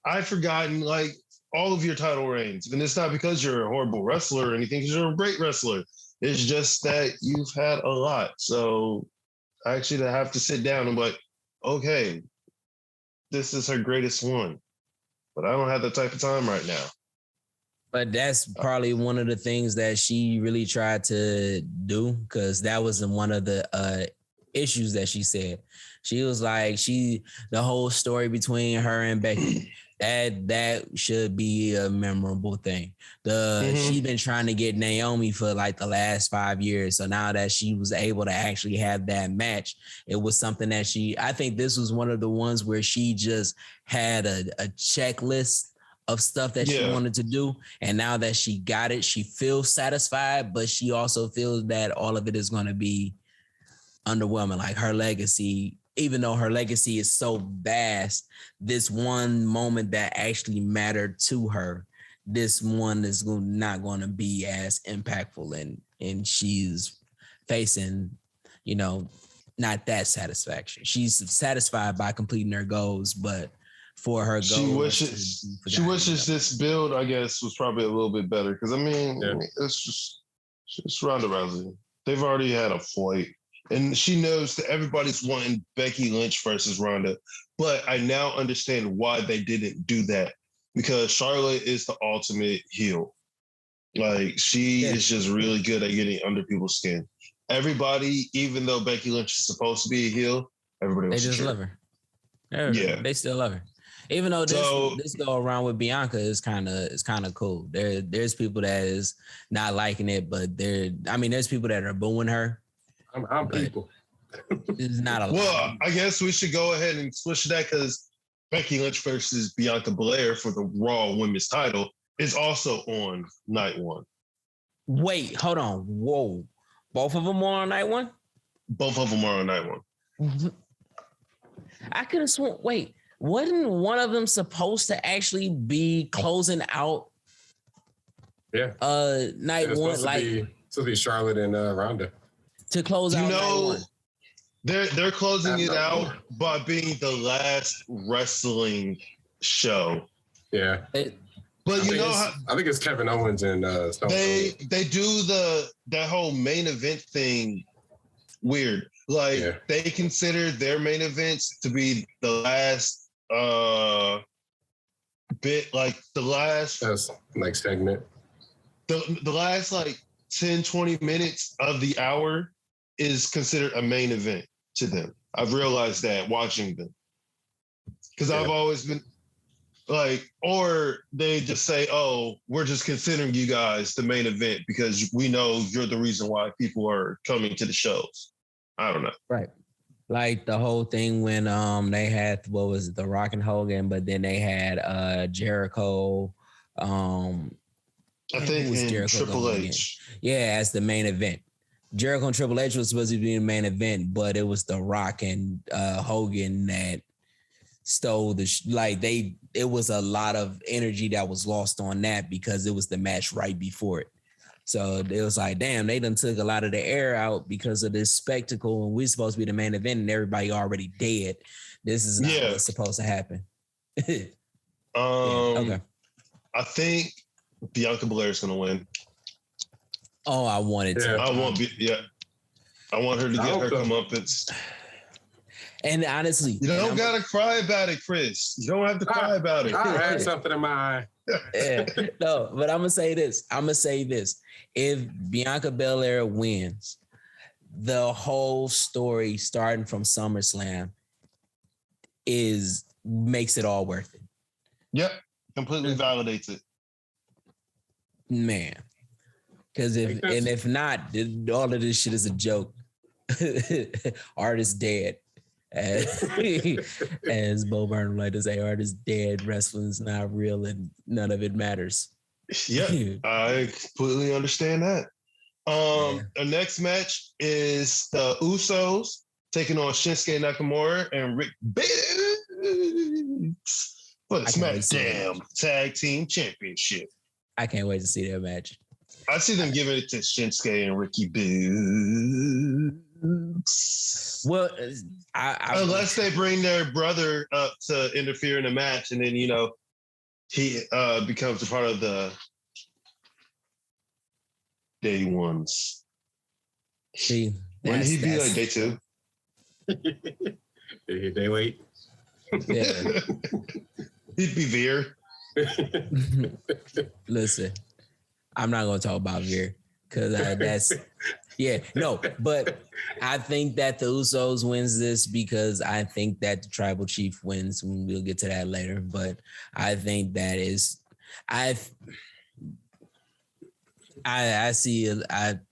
I've forgotten like all of your title reigns, and it's not because you're a horrible wrestler or anything. Because you're a great wrestler. It's just that you've had a lot. So I actually have to sit down and be like, okay, this is her greatest one, but I don't have that type of time right now. But that's probably one of the things that she really tried to do, because that was one of the issues that she said. She was like, the whole story between her and Becky, that should be a memorable thing. She's been trying to get Naomi for like the last 5 years. So now that she was able to actually have that match, it was something that I think this was one of the ones where she just had a checklist of stuff that she wanted to do. And now that she got it, she feels satisfied, but she also feels that all of it is going to be underwhelming. Like her legacy, even though her legacy is so vast, this one moment that actually mattered to her, this one is not going to be as impactful. And she's facing, not that satisfaction. She's satisfied by completing her goals, but for her goals, she wishes this build, I guess, was probably a little bit better. Because it's Ronda Rousey. They've already had a fight, and she knows that everybody's wanting Becky Lynch versus Ronda. But I now understand why they didn't do that, because Charlotte is the ultimate heel. Like, she is just really good at getting under people's skin. Everybody, even though Becky Lynch is supposed to be a heel, everybody they just love her. They still love her. Even though this go around with Bianca is kind of cool. There's people that is not liking it, but there's people that are booing her. I'm people. It's not a lot. Well, I guess we should go ahead and switch to that, because Becky Lynch versus Bianca Belair for the Raw Women's title is also on night one. Wait, hold on. Whoa. Both of them are on night one? Both of them are on night one. I could have sworn, wait, wasn't one of them supposed to actually be closing out night one? Supposed to be Charlotte and Ronda. To close out night one. They're closing it out by being the last wrestling show. Yeah. But I think it's Kevin Owens and Stone Cold. They do that whole main event thing weird. Like, they consider their main events to be the last bit, like the last segment. The last 10, 20 minutes of the hour is considered a main event to them. I've realized that watching them. Because I've always been or they just say, oh, we're just considering you guys the main event because we know you're the reason why people are coming to the shows. I don't know. Right. Like the whole thing when they had, what was it, The Rock and Hogan, but then they had Jericho. I think it was Jericho Triple H. Yeah, as the main event. Jericho and Triple H was supposed to be the main event, but it was The Rock and Hogan that stole it was a lot of energy that was lost on that because it was the match right before it. So it was like, damn, they done took a lot of the air out because of this spectacle, and we're supposed to be the main event and everybody already dead. This is not what's supposed to happen. Okay. I think Bianca Belair is going to win. Oh, I wanted to. I want her to get her comeuppance. And honestly, you don't gotta cry about it, Chris. You don't have to cry about it. I had something in my eye. No, but I'm gonna say this. If Bianca Belair wins, the whole story starting from SummerSlam makes it all worth it. Yep, completely validates it, man. Because if not, all of this shit is a joke. Artist dead. As Bo Burnham like to say, art is dead, wrestling's not real, and none of it matters. Yeah, I completely understand that. The next match is the Usos taking on Shinsuke Nakamura and Rick Biggs for the SmackDown Tag Team Championship. I can't wait to see that match. I see them giving it to Shinsuke and Ricky Biggs. Well, unless they bring their brother up to interfere in the match, and then he becomes a part of the day ones. See, when he be like day two? Day late. Yeah. He'd be Veer. Listen, I'm not gonna talk about Veer because that's but I think that the Usos wins this because I think that the Tribal Chief wins. We'll get to that later, but I think that I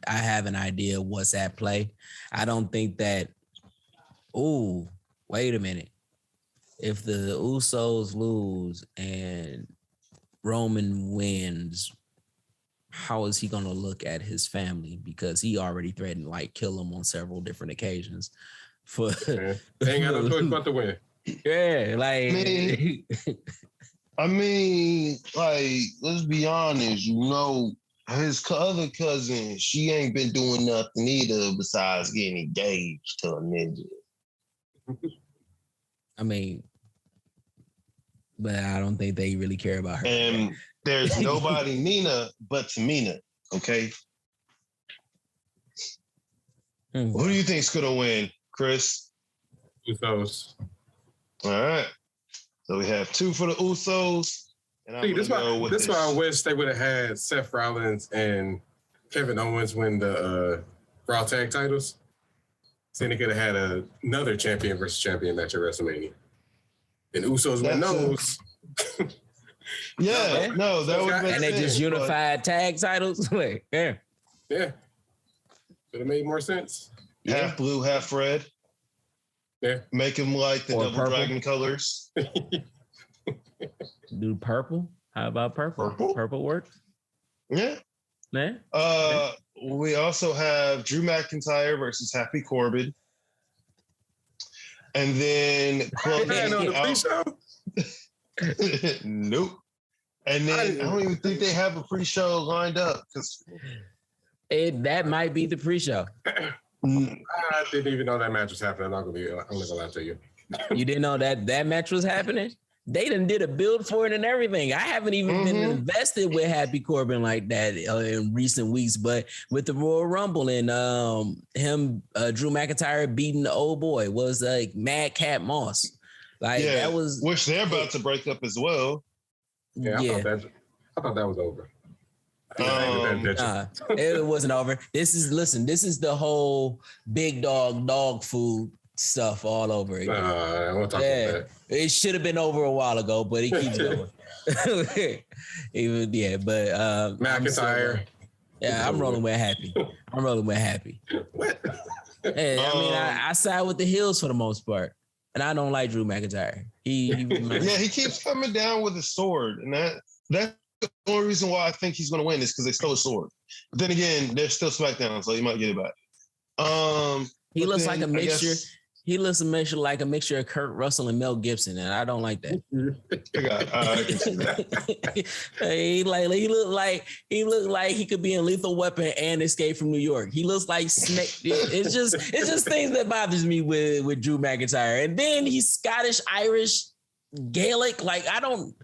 have an idea what's at play. I don't think that. Oh, wait a minute. If the Usos lose and Roman wins, how is he going to look at his family? Because he already threatened kill them on several different occasions. They ain't got no choice but to win. Yeah, I mean, let's be honest. his other cousin, she ain't been doing nothing either besides getting engaged to a ninja. I mean, but I don't think they really care about her. And there's nobody Nina but Tamina, okay? Who do you think's gonna win, Chris? Usos. All right. So we have 2 for the Usos. And I'm This why I wish they would have had Seth Rollins and Kevin Owens win the Raw Tag titles. So they could have had another champion versus champion match at WrestleMania. And Usos win those. Yeah, no, that would make sense. And they just unified tag titles? Wait, yeah. Yeah. Would have made more sense. Half blue, half red. Yeah. Make them like the double purple. dragon colors. Do purple? How about purple? Purple works? Yeah. Yeah. We also have Drew McIntyre versus Happy Corbin. And then nope. And then I don't even think they have a pre-show lined up because that might be the pre-show. I didn't even know that match was happening. I'm not gonna lie to you. You didn't know that match was happening? They done did a build for it and everything. I haven't even been invested with Happy Corbin like that in recent weeks, but with the Royal Rumble and Drew McIntyre beating the old boy was like Mad Cat Moss. Like that was which they're about to break up as well. Yeah, I thought that was over. It wasn't over. This is the whole big dog food stuff all over again. I won't talk about that. It should have been over a while ago, but it keeps going. McIntyre. I'm rolling with Happy. What? Hey, I mean, I side with the heels for the most part, and I don't like Drew McIntyre. He keeps coming down with a sword, and that's the only reason why I think he's going to win is because they stole a sword. But then again, they're still SmackDown, so he might get it back. He looks like a mixture. He looks like a mixture of Kurt Russell and Mel Gibson, and I don't like that. I can see that. He looked like he could be in Lethal Weapon and Escape from New York. He looks like Snake. It's just things that bothers me with Drew McIntyre. And then he's Scottish, Irish, Gaelic. Like I don't.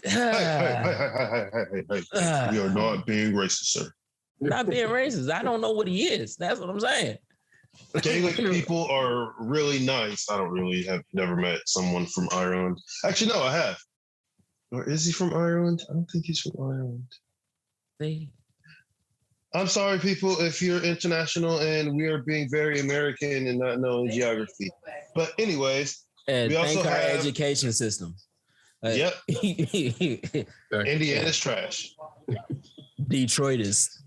Hey. You're not being racist, sir. Not being racist. I don't know what he is. That's what I'm saying. Gaelic people are really nice. I have never met someone from Ireland. Actually, no, I have. Or is he from Ireland? I don't think he's from Ireland. I'm sorry, people, if you're international and we are being very American and not knowing geography. But anyways, we also have our education system. Yep. Indiana's trash. Detroit is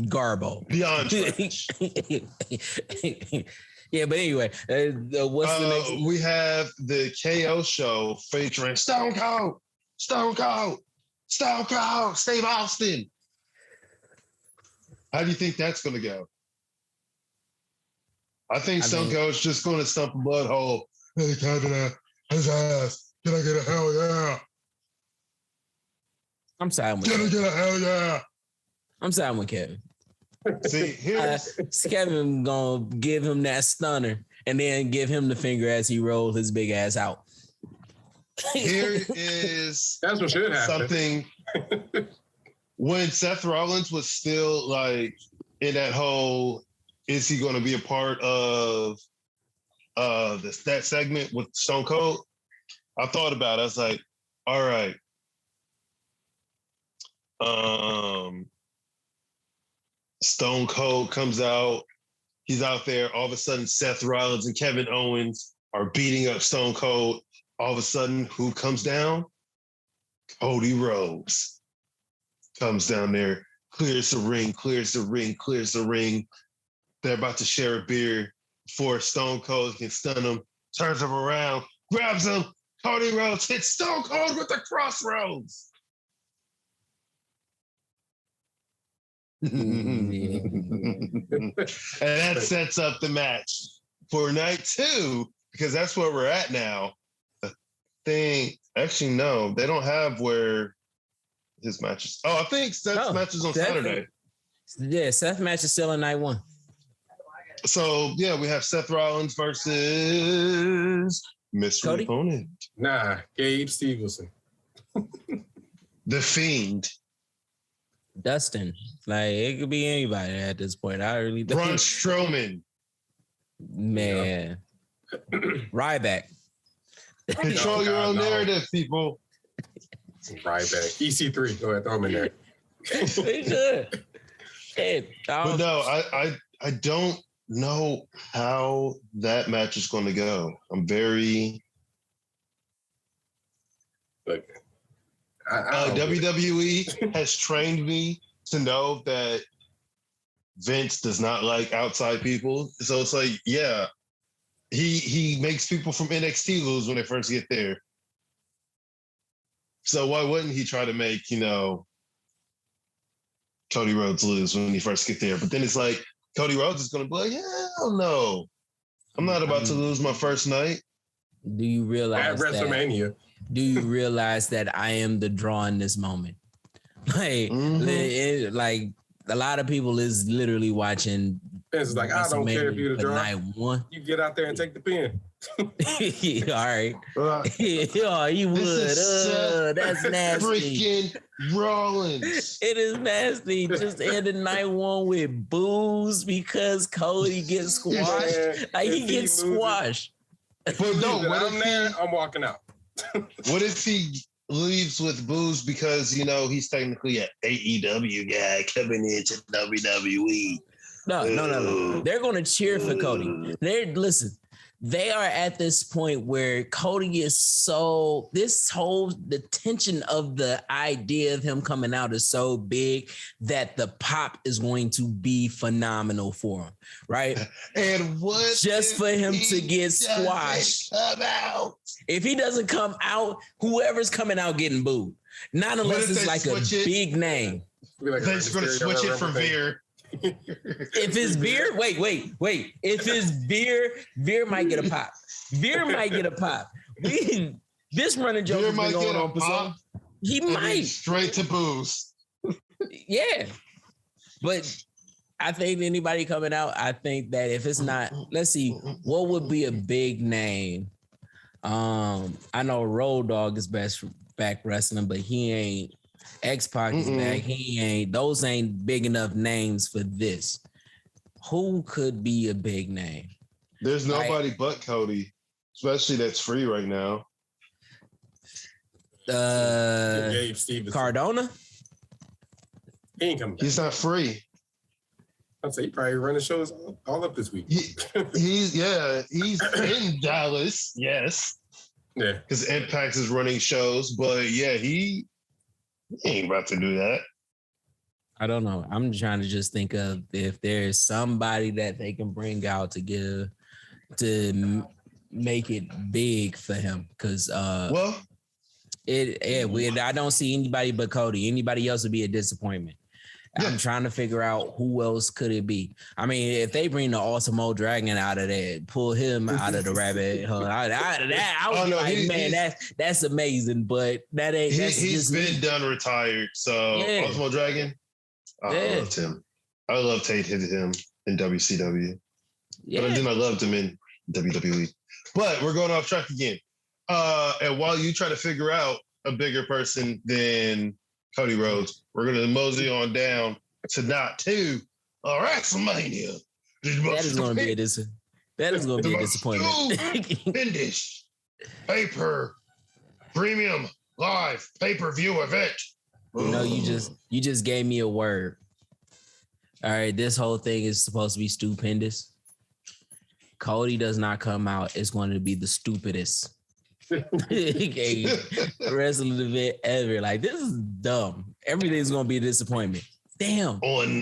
garbo. Beyond trash. Yeah, but anyway, what's the next? We have the KO show featuring Stone Cold, Steve Austin. How do you think that's going to go? I think Stone Cold's just going to stump a blood hole. Hey, Canada, his ass. Can I get a hell yeah? I'm siding with Can I get a hell yeah? I'm siding with Kevin. See, Kevin gonna give him that stunner and then give him the finger as he rolls his big ass out. Here is that's what should happen. Something when Seth Rollins was still like in that whole, is he going to be a part of that segment with Stone Cold? I thought about it. I was like, all right. Stone Cold comes out. He's out there. All of a sudden, Seth Rollins and Kevin Owens are beating up Stone Cold. All of a sudden, who comes down? Cody Rhodes comes down there, clears the ring. They're about to share a beer before Stone Cold can stun him, turns him around, grabs him. Cody Rhodes hits Stone Cold with the crossroads. And that sets up the match for night 2, because that's where we're at now. The thing, actually, no, they don't have where his matches. Oh, I think Seth's match is on Saturday. Yeah, Seth match is still on night one. So yeah, we have Seth Rollins versus mystery opponent. Nah, Gabe Stevenson. The Fiend. Dustin. Like, it could be anybody at this point. I really don't. Braun Strowman. Man. Ryback. Control your own narrative, people. Ryback. EC3. Go ahead, throw him in there. They good. Hey, but no, I don't know how that match is going to go. I'm very... Look, WWE has trained me to know that Vince does not like outside people. So it's like, yeah, he makes people from NXT lose when they first get there. So why wouldn't he try to make, Cody Rhodes lose when he first get there? But then it's like, Cody Rhodes is going to be like, hell no. I'm not about to lose my first night. Do you realize at WrestleMania? Do you realize that I am the draw in this moment? Like, like a lot of people is literally watching. It's like, I don't care if you're the draw. Night one. You get out there and take the pin. All right. Oh, you would. That's nasty. Freaking Rollins. It is nasty. Just ended night one with boos because Cody gets squashed. Like, he gets squashed. But no, I'm walking out. What if he leaves with boos because, he's technically an AEW guy coming into WWE? No. They're going to cheer for Cody. They are at this point where Cody is the tension of the idea of him coming out is so big that the pop is going to be phenomenal for him, right? And what just for him to get squashed? Come out. If he doesn't come out, whoever's coming out getting booed. Not unless it's like a big name. They're just going to switch it for Veer. If it's Veer, wait. If it's Veer might get a pop. Veer might get a pop. This running joke has been going on for so. He might straight to booze. Yeah, but I think anybody coming out. I think that if it's not, let's see, what would be a big name? I know Road Dogg is back wrestling, but he ain't. X-Pac is back. Those ain't big enough names for this. Who could be a big name? There's nobody but Cody, especially that's free right now. Cardona? He ain't coming back. He's not free. I'd say he probably running shows all up this week. He's in Dallas, yes. Yeah. Because Impact is running shows, but yeah, he ain't about to do that. I don't know. I'm trying to just think of if there's somebody that they can bring out to make it big for him. Because I don't see anybody but Cody. Anybody else would be a disappointment. Yeah. I'm trying to figure out who else could it be. I mean, if they bring the Ultimo Dragon out of there, pull him out of the rabbit hole, I would be like, man, that's amazing. But that ain't. He's been done retired. So Ultimo Dragon, I loved him. I loved hated him in WCW. Yeah. But then I loved him in WWE. But we're going off track again. And while you try to figure out a bigger person than Cody Rhodes, we're going to mosey on down to night 2 of WrestleMania. That is going to be a disappointment. Finish premium live pay-per-view event. You just gave me a word. All right, this whole thing is supposed to be stupendous. Cody does not come out. It's going to be the stupidest wrestling event ever. Like, this is dumb. Everything's gonna be a disappointment. Damn. On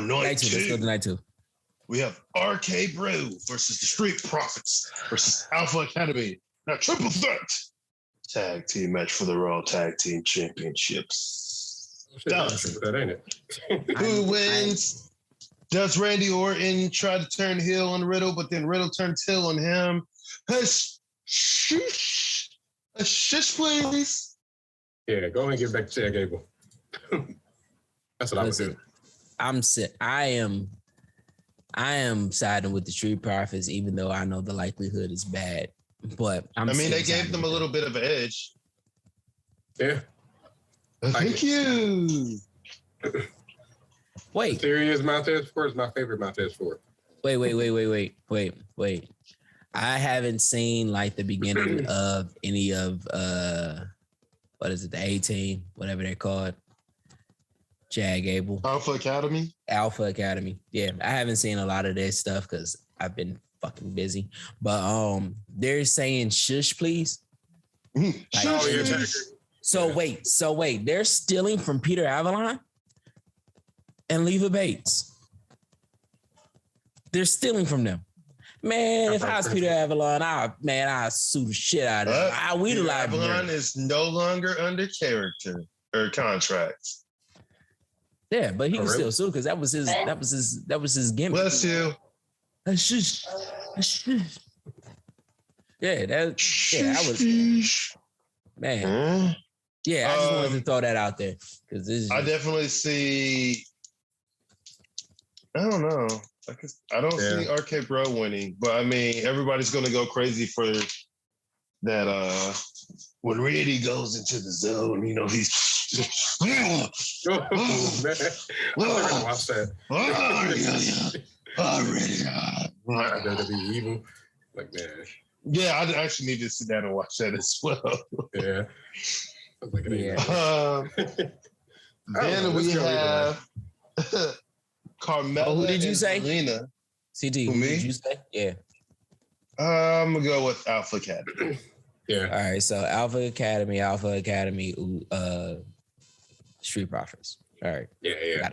night 2. Let's go to night 2. We have RK Bro versus the Street Profits versus Alpha Academy. Now, triple threat tag team match for the Raw Tag Team Championships. That ain't it. Who wins? Does Randy Orton try to turn heel on Riddle, but then Riddle turns heel on him? Shush, please. Yeah, go ahead and get back to Chad Gable. That's what I would do. I am siding with the Street Profits, even though I know the likelihood is bad. But they gave them a little bit of an edge. Yeah. Thank you. Wait. Serious Montez Ford is my favorite Montez Ford. Wait. I haven't seen like the beginning of any of what is it, the A-Team, whatever they're called. Chad Gable. Alpha Academy. Yeah, I haven't seen a lot of their stuff because I've been fucking busy. But they're saying shush, please. So wait, they're stealing from Peter Avalon and Leva Bates. They're stealing from them. Man, if I was Peter I'd sue the shit out of him. Peter Avalon is no longer under character or contracts. Yeah, but he can still sue because that was his gimmick. Bless you. Yeah, I just wanted to throw that out there because I definitely see. I don't know. I don't see RK Bro winning, but I mean, everybody's going to go crazy for that. When Randy goes into the zone, you know, he's. Man. I'm never gonna watch that. That'd be evil. Like, man. Yeah, I actually need to sit down and watch that as well. Yeah. Then we have Carmella. Who did you say? Zelina. CT, who did you say? Yeah. I'm gonna go with Alpha Academy. Yeah. All right. So Alpha Academy, Street Profits. All right. Yeah.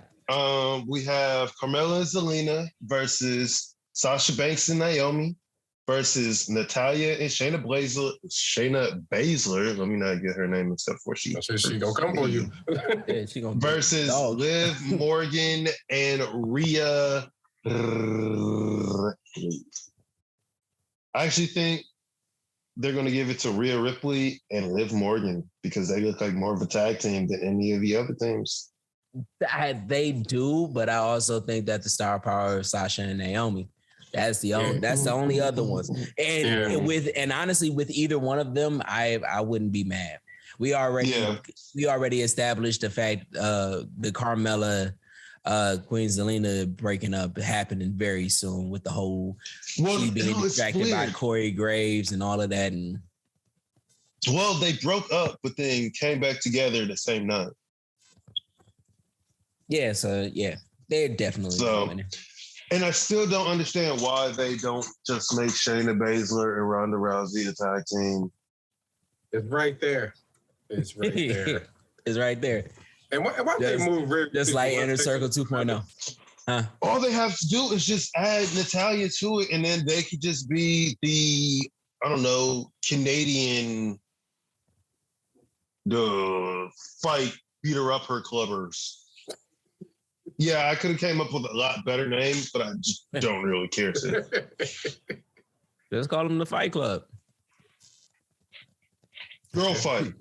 We have Carmella and Zelina versus Sasha Banks and Naomi versus Natalya and Shayna Baszler. Let me not get her name except for she gonna come for you. Yeah, she gonna versus Liv Morgan and Rhea. I actually think they're going to give it to Rhea Ripley and Liv Morgan because they look like more of a tag team than any of the other teams. They do, but I also think that the star power of Sasha and Naomi. That's the only other ones. And honestly, with either one of them, I wouldn't be mad. We already established the fact the Carmella Queen Zelina breaking up happening very soon with the whole she being distracted by Corey Graves and all of that. And they broke up, but then came back together the same night. Yeah, so they're definitely winning. And I still don't understand why they don't just make Shayna Baszler and Ronda Rousey a tag team. It's right there. It's right there. And why they move just like Inner Circle 2.0? Huh? All they have to do is just add Natalya to it, and then they could just be the, I don't know, Canadian, the fight beater up her clubbers. Yeah, I could have came up with a lot better names, but I just don't really care to. Just call them the Fight Club. Girl fight.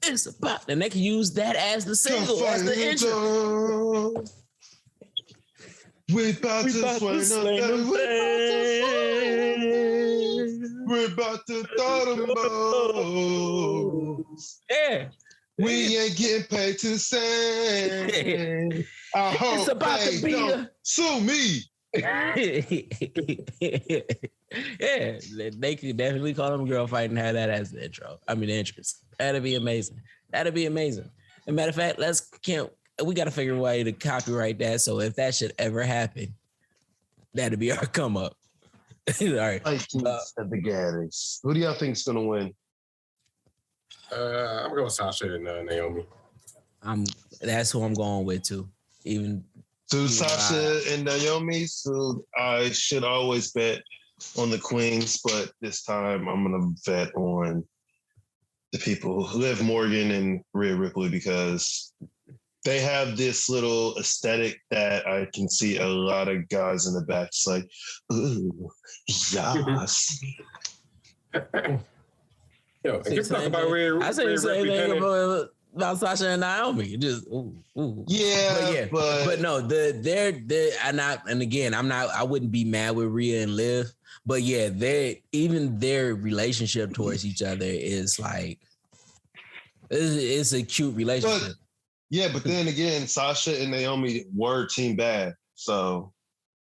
It's about, and they can use that as the single, as the intro. We're about to swing them. We're about to throw them balls. Yeah. We ain't getting paid to sing. I hope it's about they to be don't sue me. Yeah, they could definitely call them girl fight and have that as the intro. I mean, the entrance. That'd be amazing. As a matter of fact, we got to figure a way to copyright that. So if that should ever happen, that'd be our come up. All right. At the Gaddis. Who do y'all think is gonna win? I'm going with Sasha and Naomi. That's who I'm going with too. Sasha and Naomi. So I should always bet on the queens, but this time I'm gonna bet on the people, Liv Morgan and Rhea Ripley, because they have this little aesthetic that I can see a lot of guys in the back just like, ooh, yes. Yo, let's talk about where I say the same thing about Sasha and Naomi. Just Yeah, but no, they're and again, I wouldn't be mad with Rhea and Liv, but yeah, even their relationship towards each other is like it's a cute relationship. But then again, Sasha and Naomi were team bad,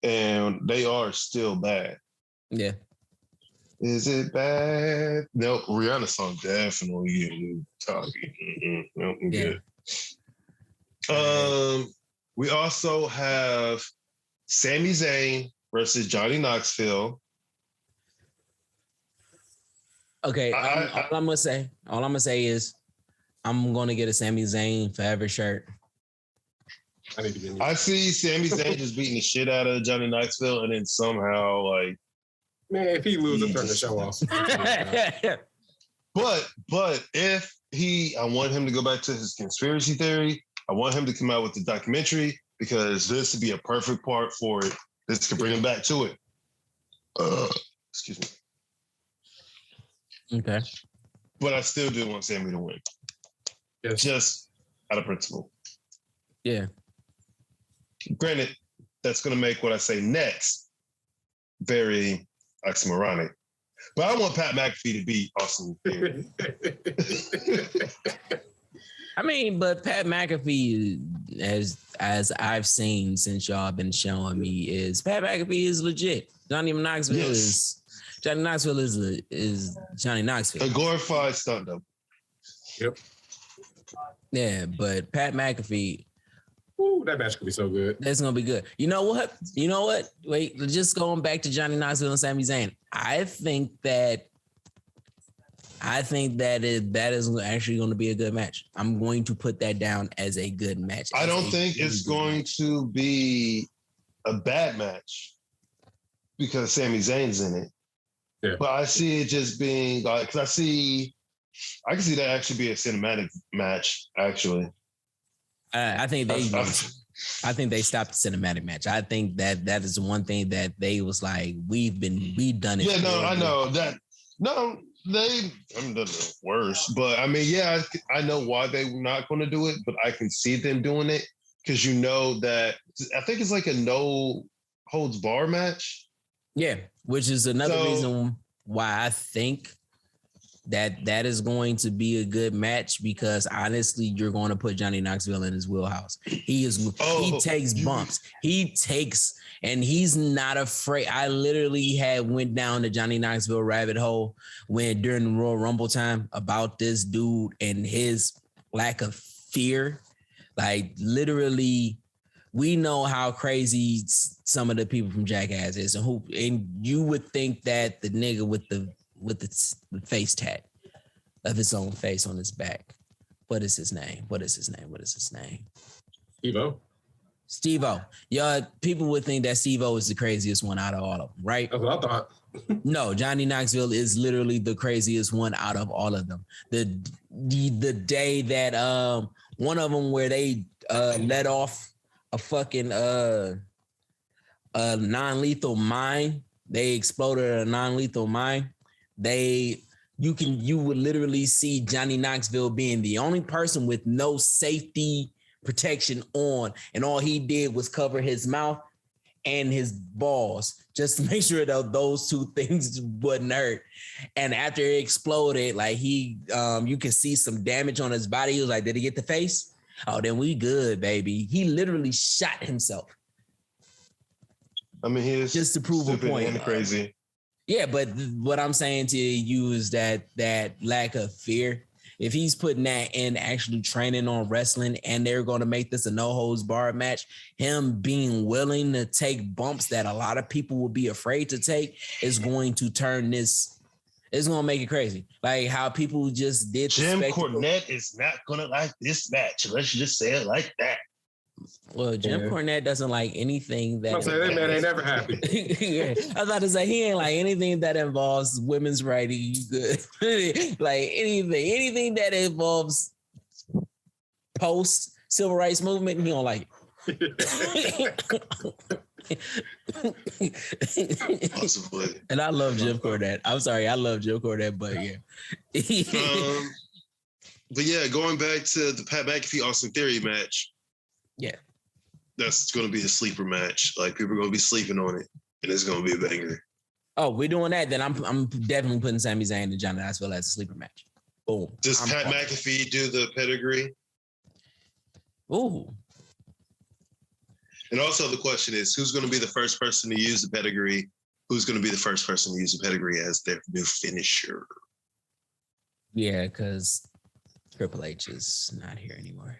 and they are still bad. Yeah. Is it bad? No, Rihanna song definitely get me talking. Nope, yeah. Good. We also have Sami Zayn versus Johnny Knoxville. Okay, all I'm gonna say is I'm gonna get a Sami Zayn forever shirt. I see Sami Zayn just beating the shit out of Johnny Knoxville, and then somehow like. Man, if he loses, turn the show off. But if I want him to go back to his conspiracy theory. I want him to come out with the documentary because this would be a perfect part for it. This could bring him back to it. Excuse me. Okay. But I still do want Sami to win. Yes. Just out of principle. Yeah. Granted, that's going to make what I say next very oxymoronic. But I want Pat McAfee to beat Austin Theory. I mean, but Pat McAfee, as I've seen since y'all been showing me, is Pat McAfee is legit. Johnny Knoxville is Johnny Knoxville is Johnny Knoxville. A glorified stunt double. Yep. Yeah, but Pat McAfee. Ooh, that match could be so good. That's gonna be good. You know what? Wait, just going back to Johnny Knoxville and Sami Zayn. I think that that is actually going to be a good match. I'm going to put that down as a good match. I don't think it's going to be a bad match because Sami Zayn's in it. Yeah. But I see it just being like, because I can see that actually be a cinematic match, actually. I think they stopped the cinematic match. I think that is one thing that they was like, we've done it. Yeah, no, I know that. No, they haven't done it worse. But I mean, yeah, I know why they're not going to do it, but I can see them doing it because you know that I think it's like a no holds bar match. Yeah, which is another reason why I think that is going to be a good match because honestly, you're going to put Johnny Knoxville in his wheelhouse. He takes bumps. And he's not afraid. I literally went down the Johnny Knoxville rabbit hole during the Royal Rumble time about this dude and his lack of fear. Like literally, we know how crazy some of the people from Jackass is, and you would think that the nigga with the face tat of his own face on his back. What is his name? Steve-O. Y'all, people would think that Steve-O is the craziest one out of all of them, right? That's what I thought. No, Johnny Knoxville is literally the craziest one out of all of them. The day that one of them where they let off a fucking non-lethal mine, they exploded a non-lethal mine. You would literally see Johnny Knoxville being the only person with no safety protection on, and all he did was cover his mouth and his balls just to make sure that those two things wouldn't hurt. And after it exploded, like you could see some damage on his body. He was like, "Did he get the face? Oh, then we good, baby." He literally shot himself. I mean, he is just to prove a point. And crazy. Yeah, but what I'm saying to you is that lack of fear, if he's putting that in actually training on wrestling and they're going to make this a no-holds-barred match, him being willing to take bumps that a lot of people will be afraid to take is going to turn this, it's going to make it crazy. Like how people just did. Jim Cornette is not going to like this match. Let's just say it like that. Well, Jim Cornette doesn't like anything that. I'm saying that man ain't never happy. Yeah. I was about to say he ain't like anything that involves women's rights. Like anything that involves post civil rights movement, he don't like it. Possibly. And I love Jim Cornette. I'm sorry, I love Jim Cornette, but yeah. But yeah, going back to the Pat McAfee Austin Theory match. Yeah. That's going to be a sleeper match. Like, people are going to be sleeping on it, and it's going to be a banger. Oh, we're doing that? Then I'm definitely putting Sami Zayn and Johnny Knoxville as a sleeper match. Boom. Does Pat McAfee do the pedigree? Ooh. And also the question is, who's going to be the first person to use the pedigree? Who's going to be the first person to use the pedigree as their new finisher? Yeah, because Triple H is not here anymore.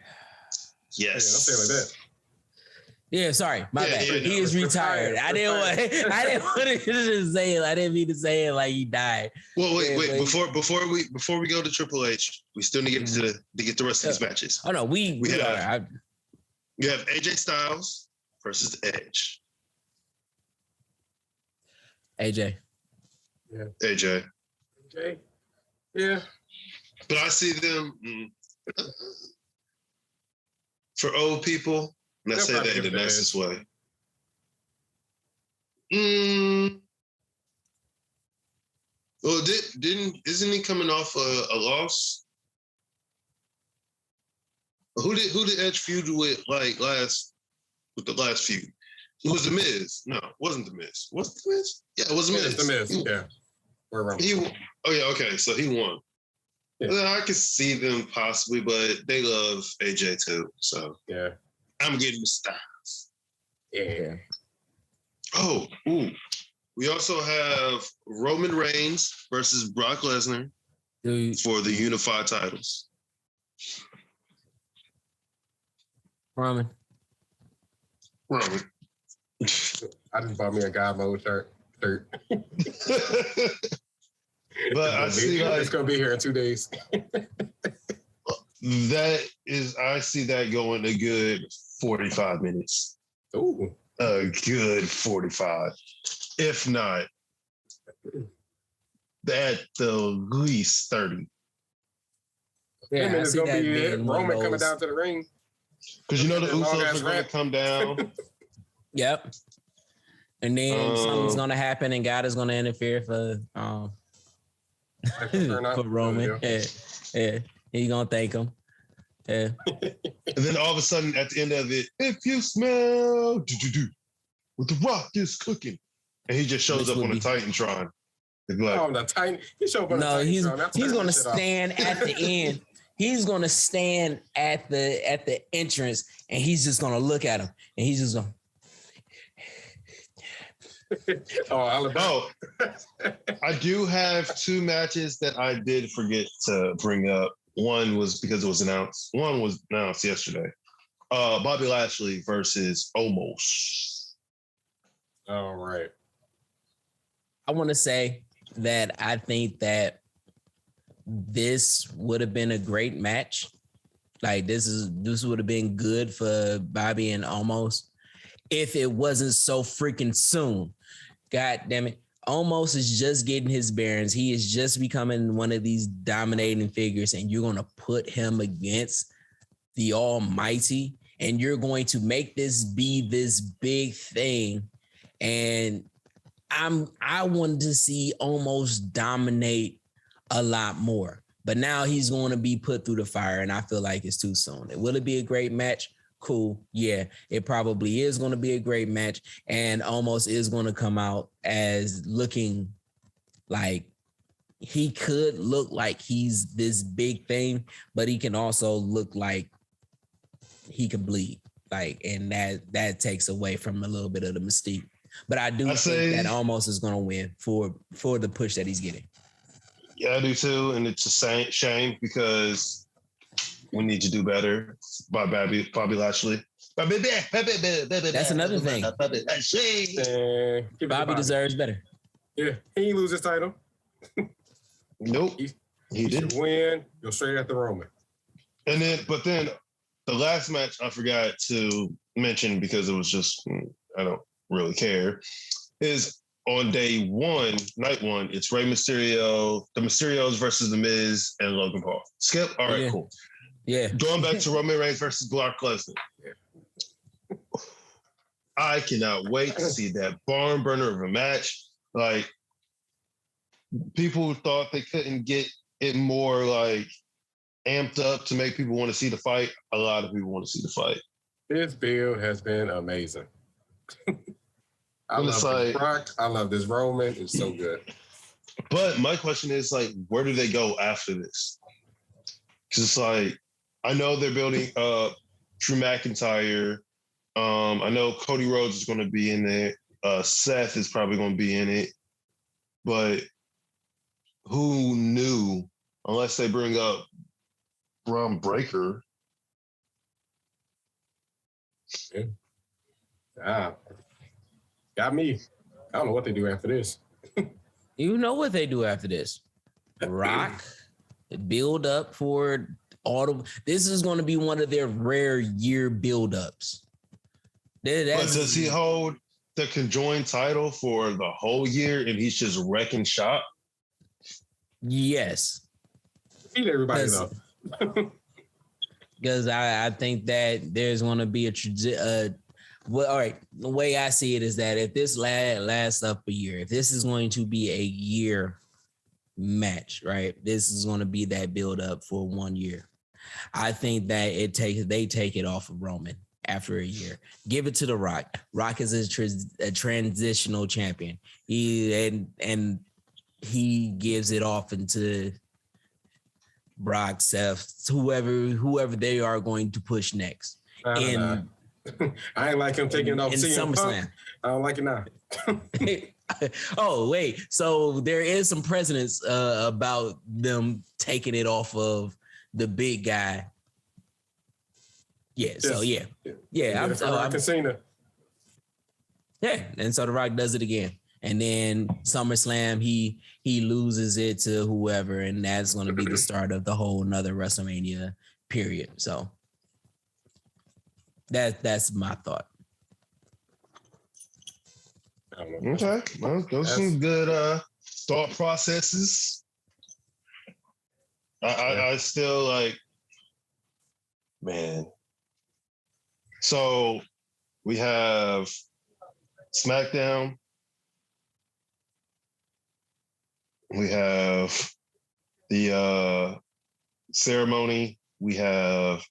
Yes. Yeah, don't say it like that. Yeah, sorry, my bad. Yeah, He is retired. I didn't want to say it. I didn't mean to say it like he died. Well, wait. Before we go to Triple H, we still need to get the rest of these matches. Oh no, we are. You have AJ Styles versus Edge. AJ. Yeah. AJ. Okay. Yeah. But I see them for old people. And I say that in the nicest way. Well, isn't he coming off a loss? Who did Edge feud with with the last feud? It was The Miz. No, it wasn't The Miz. Was it The Miz? Yeah, it was The Miz. It's The Miz. Yeah. We're wrong. Okay, so he won. Yeah. I could see them possibly, but they love AJ too. So yeah. I'm getting the Styles. Yeah. Oh, ooh. We also have Roman Reigns versus Brock Lesnar for the unified titles. Roman. I just bought me a God mode shirt. But I see it's gonna be here in 2 days. I see that going a good 45 minutes. Ooh. A good 45. If not, at the least 30. Yeah, it's gonna be Roman coming down to the ring. Because you know the Usos are going to come down. Yep. And then something's going to happen and God is going to interfere for Roman. Yeah. He's going to thank him. Yeah. And then all of a sudden at the end of it, if you smell what the Rock is cooking. And he just shows up on the Titantron. Like, the Titan. He showed up on the Titantron. He's going to stand at the end. He's going to stand at the entrance and he's just going to look at him and he's just going I do have two matches that I did forget to bring up. One was because it was announced. One was announced yesterday. Bobby Lashley versus Omos. All right. I want to say that I think that this would have been a great match. Like this would have been good for Bobby and Omos if it wasn't so freaking soon. God damn it. Omos is just getting his bearings. He is just becoming one of these dominating figures, and you're going to put him against the Almighty, and you're going to make this be this big thing. And I wanted to see Omos dominate a lot more, but now he's going to be put through the fire, and I feel like it's too soon. Will it be a great match? Cool. Yeah, it probably is going to be a great match, and Omos is going to come out as looking like he could look like he's this big thing, but he can also look like he can bleed. Like, and that takes away from a little bit of the mystique. But I do think that Omos is going to win for the push that he's getting. Yeah, I do too, and it's a shame because we need to do better by Bobby Lashley. That's another thing. Bobby deserves better. Yeah, he lose his title. Nope, he didn't win. Go straight at the Roman. And then the last match I forgot to mention because it was just I don't really care is on day one, night one. It's Rey Mysterio, the Mysterios versus the Miz and Logan Paul. Skip. All right, cool. Yeah. Going back to Roman Reigns versus Brock Lesnar. I cannot wait to see that barn burner of a match. Like, people thought they couldn't get it more like amped up to make people want to see the fight. A lot of people want to see the fight. This build has been amazing. I And love it's this like- Brock. I love this Roman. It's so good. But my question is, like, where do they go after this? Because it's like, I know they're building Drew McIntyre. I know Cody Rhodes is going to be in there. Seth is probably going to be in it. But who knew, unless they bring up Braun Breaker? Got me. I don't know what they do after this. You know what they do after this? Rock, build up for this is going to be one of their rare year build-ups. But does he hold the conjoined title for the whole year and he's just wrecking shop? Yes. Beat everybody though. Because I think that there's going to be well, all right. The way I see it is that if this lasts up a year, if this is going to be a year match, right? This is going to be that build up for 1 year. I think that they take it off of Roman after a year. Give it to The Rock. Rock is a transitional champion. He gives it off into Brock, Seth, whoever they are going to push next. I ain't like him taking it off in SummerSlam. I don't like it now. Oh, wait. So there is some precedence about them taking it off of the big guy. Yeah. Yes. So yeah. I'm Cena. Yeah. And so The Rock does it again. And then SummerSlam, he loses it to whoever, and that's going to be the start of the whole another WrestleMania period. So that's my thought. Okay, well, those are some good thought processes. I still like, man. So we have SmackDown. We have the ceremony. We have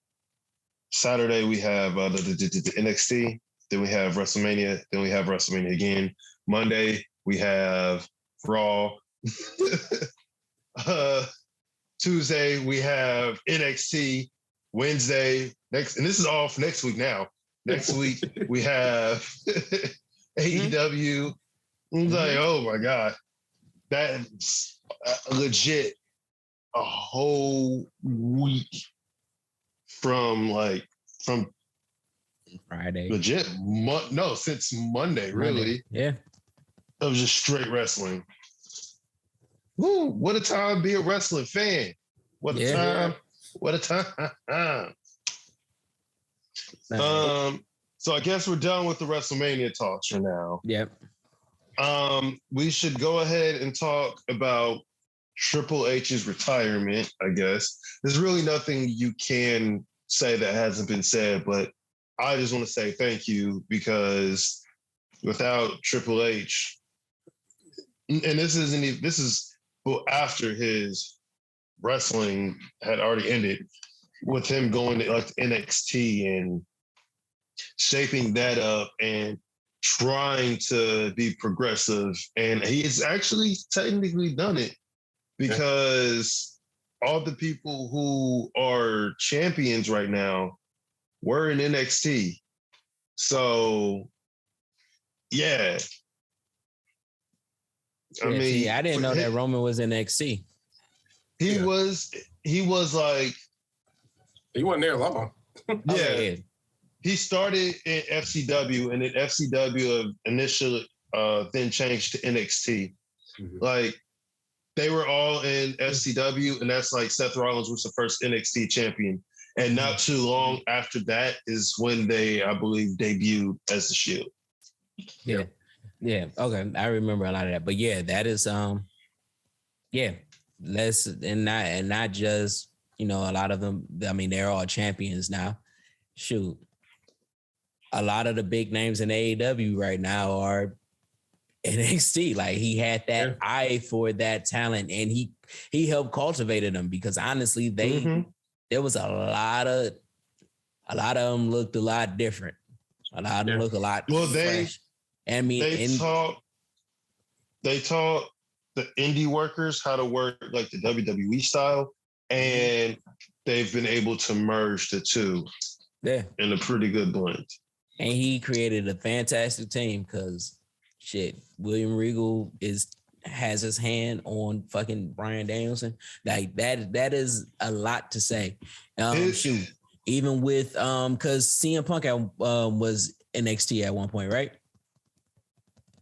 Saturday. We have the NXT. Then we have WrestleMania. Then we have WrestleMania again. Monday, we have Raw. Tuesday, we have NXT. Wednesday, and this is all for next week now. Next week, we have AEW. I'm like, oh my God. That's legit a whole week from Friday. Legit since Monday, really. Yeah. Of just straight wrestling. Woo, what a time to be a wrestling fan. What a time. What a time. So I guess we're done with the WrestleMania talks for now. Yep. We should go ahead and talk about Triple H's retirement, I guess. There's really nothing you can say that hasn't been said, but I just want to say thank you, because without Triple H, and this is after his wrestling had already ended, with him going to like NXT and shaping that up and trying to be progressive. And he's actually technically done it, because all the people who are champions right now were in NXT. So, yeah. I mean, I didn't know that Roman was in NXT. He was like, he wasn't there long. Yeah. He started in FCW, and then FCW initially then changed to NXT. Mm-hmm. Like, they were all in FCW, and that's like Seth Rollins was the first NXT champion. And not too long after that is when they, I believe, debuted as the Shield. Yeah. Yeah. Okay. I remember a lot of that. But yeah, that is less and not just, a lot of them. I mean, they're all champions now. Shoot. a lot of the big names in AEW right now are NXT. Like he had that eye for that talent, and he helped cultivated them because honestly, there was a lot of them looked a lot different. A lot of them look a lot fresh. I mean, they taught the indie workers how to work like the WWE style, and they've been able to merge the two in a pretty good blend. And he created a fantastic team because shit, William Regal has his hand on fucking Bryan Danielson. Like that is a lot to say. Even with because CM Punk was NXT at one point, right?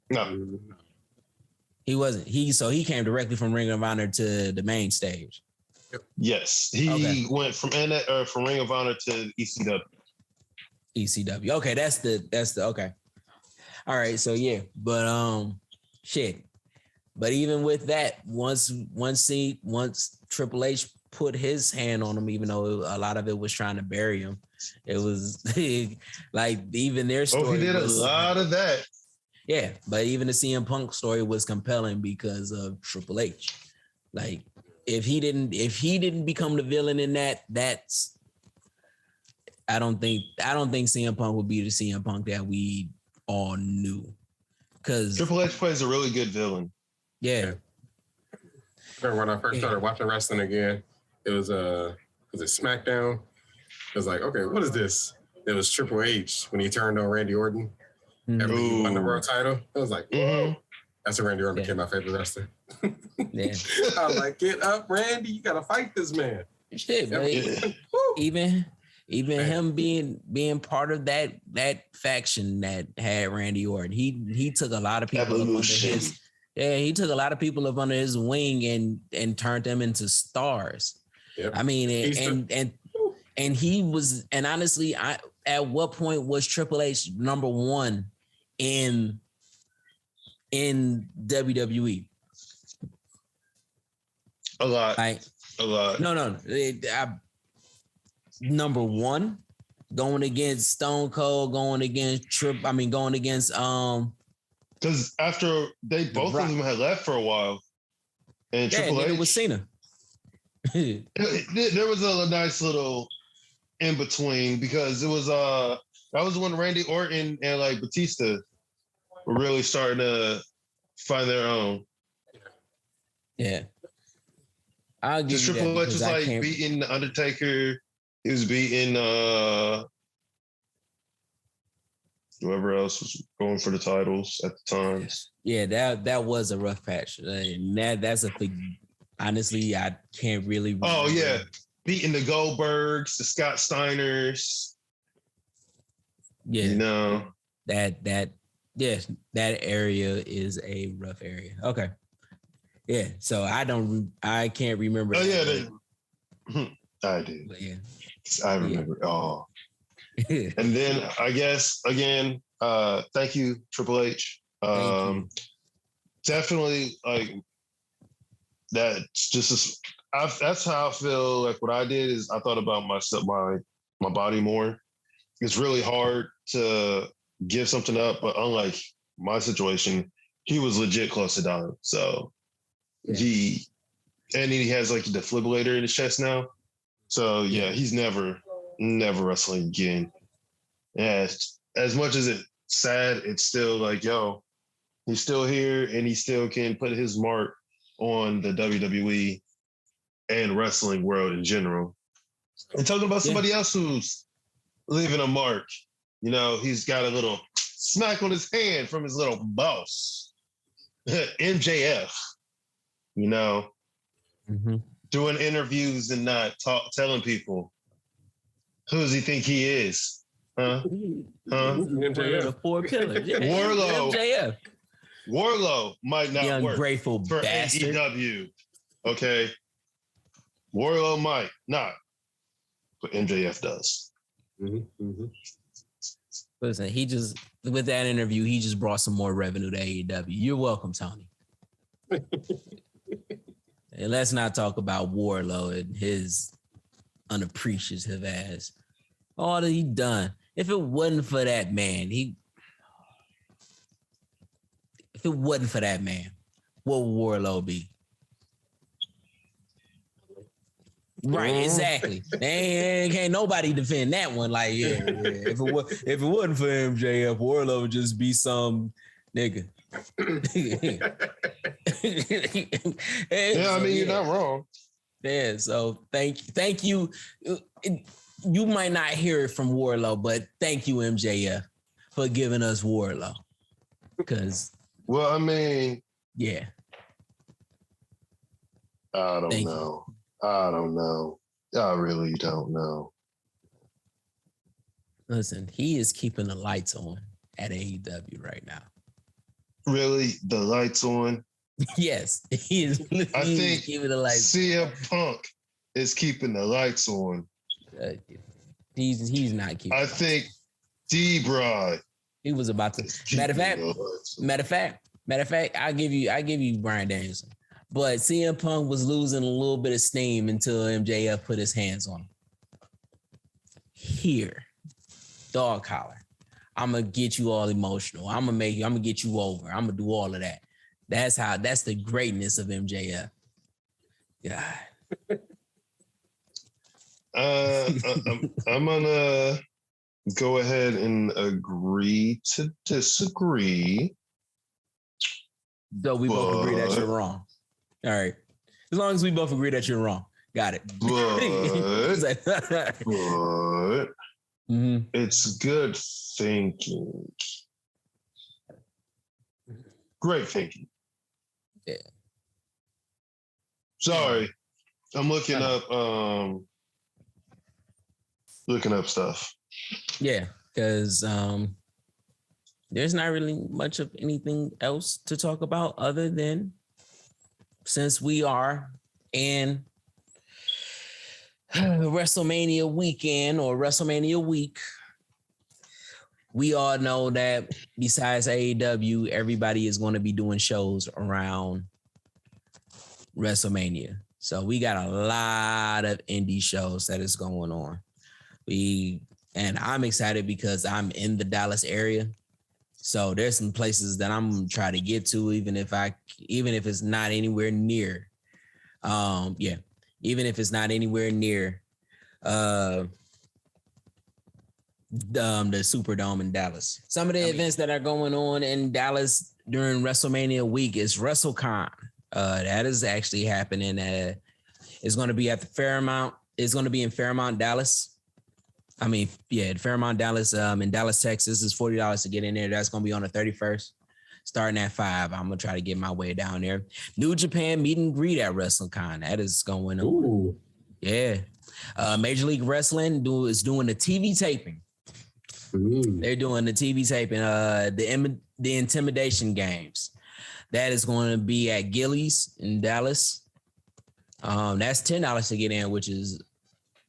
No. He wasn't. He came directly from Ring of Honor to the main stage. Yes. He went from Ring of Honor to ECW. ECW. Okay, that's the okay. All right, so yeah, but shit. But even with that, once Triple H put his hand on him, even though a lot of it was trying to bury him, it was like even their story. He did a lot of that. Yeah, but even the CM Punk story was compelling because of Triple H. Like if he didn't become the villain in that's I don't think CM Punk would be the CM Punk that we all knew. Because Triple H plays a really good villain. Yeah. When I first started watching wrestling again, it was SmackDown? It was like, okay, what is this? It was Triple H when he turned on Randy Orton. After he won the world title. I was like, that's when Randy Orton became my favorite wrestler. Yeah. I was like, get up, Randy. You gotta fight this man. Shit, man. Even him being part of that faction that had Randy Orton, he took a lot of people up under his he took a lot of people up under his wing and turned them into stars. Yep. I mean, and he was, and honestly, at what point was Triple H number one in WWE? A lot. A lot. No. Number one, going against Stone Cold, going against because after both of them had left for a while, and Triple H, it was Cena. There was a nice little in between because it was that was when Randy Orton and like Batista were really starting to find their own. Yeah, I'll give you Triple H was like beating the Undertaker. He was beating whoever else was going for the titles at the times. Yeah, that was a rough patch. And that's a thing. Honestly, I can't really remember. Oh yeah, beating the Goldbergs, the Scott Steiners. Yeah, you know that area is a rough area. Okay, yeah. So I can't remember. Oh yeah, I do. But yeah, I remember. Yeah. Oh, and then I guess again, thank you, Triple H. Definitely like. That's just that's how I feel. Like what I did is I thought about myself, my body more. It's really hard to give something up, but unlike my situation, he was legit close to dying. So he has like a defibrillator in his chest now. So yeah, he's never wrestling again. Yeah, as much as it's sad, it's still like, yo, he's still here and he still can put his mark on the WWE and wrestling world in general. And talking about somebody else who's leaving a mark, you know, he's got a little smack on his hand from his little boss, MJF, you know, doing interviews and not telling people who does he think he is? MJF. The four pillars. Yeah. MJF. Warlow might not work ungrateful for bastard. AEW. Okay. Warlow might not, but MJF does. Listen, with that interview, he just brought some more revenue to AEW. You're welcome, Tony. And let's not talk about Warlow and his unappreciative ass. All that he done. if it wasn't for that man, if it wasn't for that man, what would Wardlow be? Right, exactly. Can't nobody defend that one. Like, yeah. If it wasn't for MJF, Wardlow would just be some nigga. Yeah, I mean, you're not wrong. Yeah, so thank you. You might not hear it from Wardlow, but thank you, MJF, for giving us Wardlow. Because, well, I mean, yeah, I don't know. I don't know. I really don't know. Listen, he is keeping the lights on at AEW right now. Really, the lights on? Yes, he is. I think keeping the lights. CM Punk is keeping the lights on. He's not keeping. I think D-Bride. He was about to. Matter of fact, I'll give you Bryan Danielson. But CM Punk was losing a little bit of steam until MJF put his hands on him. Here, dog collar. I'm gonna get you all emotional. I'm gonna get you over. I'm gonna do all of that. That's the greatness of MJF. God. I'm gonna go ahead and agree to disagree. So we both agree that you're wrong. All right. As long as we both agree that you're wrong. Got it. But mm-hmm. It's good thinking. Great thinking. Yeah. Sorry. I'm looking up stuff. Yeah, because there's not really much of anything else to talk about other than since we are in WrestleMania weekend or WrestleMania week, we all know that besides AEW, everybody is going to be doing shows around WrestleMania. So we got a lot of indie shows that is going on. And I'm excited because I'm in the Dallas area. So there's some places that I'm gonna try to get to, even if it's not anywhere near. Even if it's not anywhere near the Superdome in Dallas. Some of the events that are going on in Dallas during WrestleMania week is WrestleCon. That is actually happening. It's going to be at the Fairmount. It's going to be in Fairmount, Dallas. Fairmount, Dallas, in Dallas, Texas. It's $40 to get in there. That's going to be on the 31st, starting at 5. I'm going to try to get my way down there. New Japan meet and greet at WrestleCon. That is going on. Ooh. Yeah. Major League Wrestling is doing the TV taping. Ooh. They're doing the TV taping, the Intimidation Games. That is going to be at Gillies in Dallas. That's $10 to get in, which is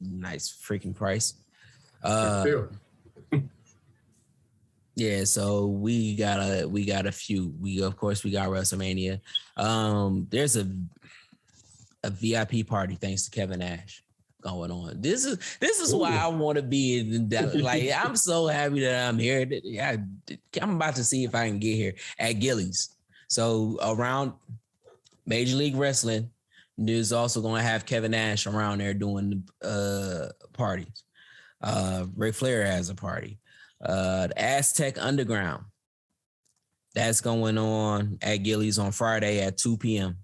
a nice freaking price. Yeah, so we got a few. We got WrestleMania. There's a VIP party thanks to Kevin Nash going on. This is why I want to be in Dallas. Like, I'm so happy that I'm here. I'm about to see if I can get here at Gillies. So around Major League Wrestling, there's also going to have Kevin Nash around there doing parties. Ric Flair has a party. The Aztec Underground, that's going on at Gillies on Friday at 2 p.m.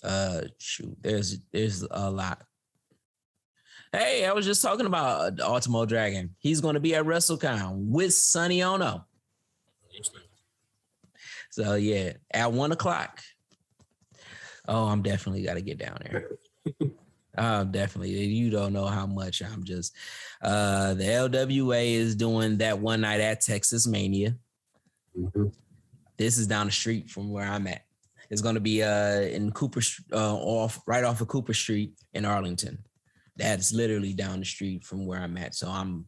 There's a lot. Hey, I was just talking about Ultimo Dragon. He's going to be at WrestleCon with Sonny Ono. So yeah, at 1:00. Oh, I'm definitely got to get down there. Definitely. You don't know how much I'm just. The LWA is doing that one night at Texas Mania. Mm-hmm. This is down the street from where I'm at. It's going to be in Cooper, right off of Cooper Street in Arlington. That's literally down the street from where I'm at. So I'm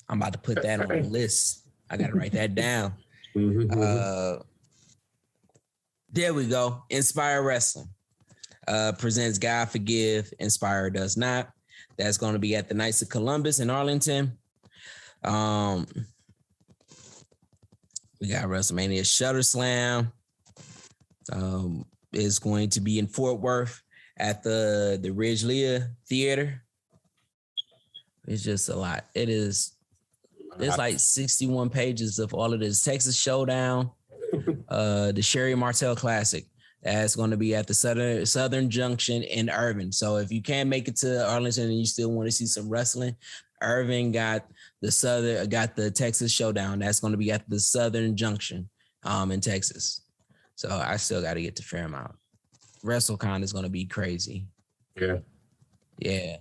about to put that on the list. I got to write that down. Mm-hmm. There we go. Inspire Wrestling presents God Forgive, Inspire Does Not. That's going to be at the Knights of Columbus in Arlington. We got WrestleMania Shutter Slam. Is going to be in Fort Worth at the Ridge Leah Theater. It's just a lot. It's like 61 pages of all of this. Texas Showdown, the Sherry Martel Classic. That's going to be at the Southern Junction in Irving. So if you can't make it to Arlington and you still want to see some wrestling, Irving got the Texas Showdown. That's going to be at the Southern Junction in Texas. So I still got to get to Fairmount. WrestleCon is going to be crazy. Yeah.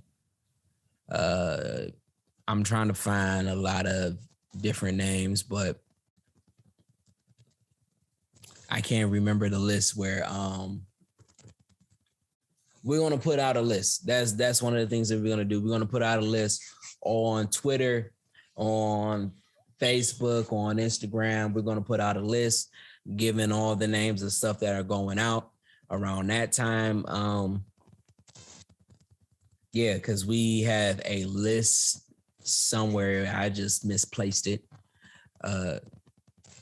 I'm trying to find a lot of different names, but I can't remember the list where we're going to put out a list. That's one of the things that we're going to do. We're going to put out a list on Twitter, on Facebook, on Instagram. We're going to put out a list giving all the names of stuff that are going out around that time. Yeah, because we have a list somewhere. I just misplaced it.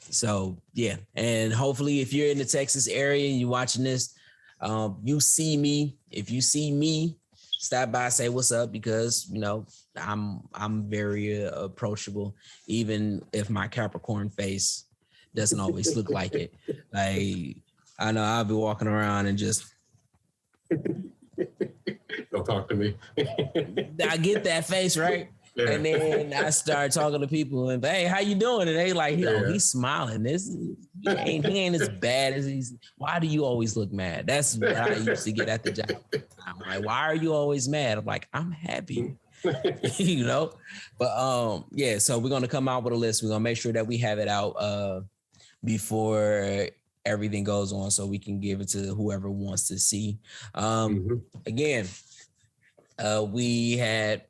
So yeah, and hopefully if you're in the Texas area and you're watching this, you see me. If you see me, stop by, say what's up, because you know I'm very approachable, even if my Capricorn face doesn't always look like it. Like I know I'll be walking around and just don't talk to me. I get that face, right? Yeah. And then I start talking to people and hey, how you doing? And they like, he's smiling. He ain't as bad as he's. Why do you always look mad? That's what I used to get at the job. I'm like, why are you always mad? I'm like, I'm happy. You know? But yeah, so we're gonna come out with a list. We're gonna make sure that we have it out before everything goes on so we can give it to whoever wants to see. Again, we had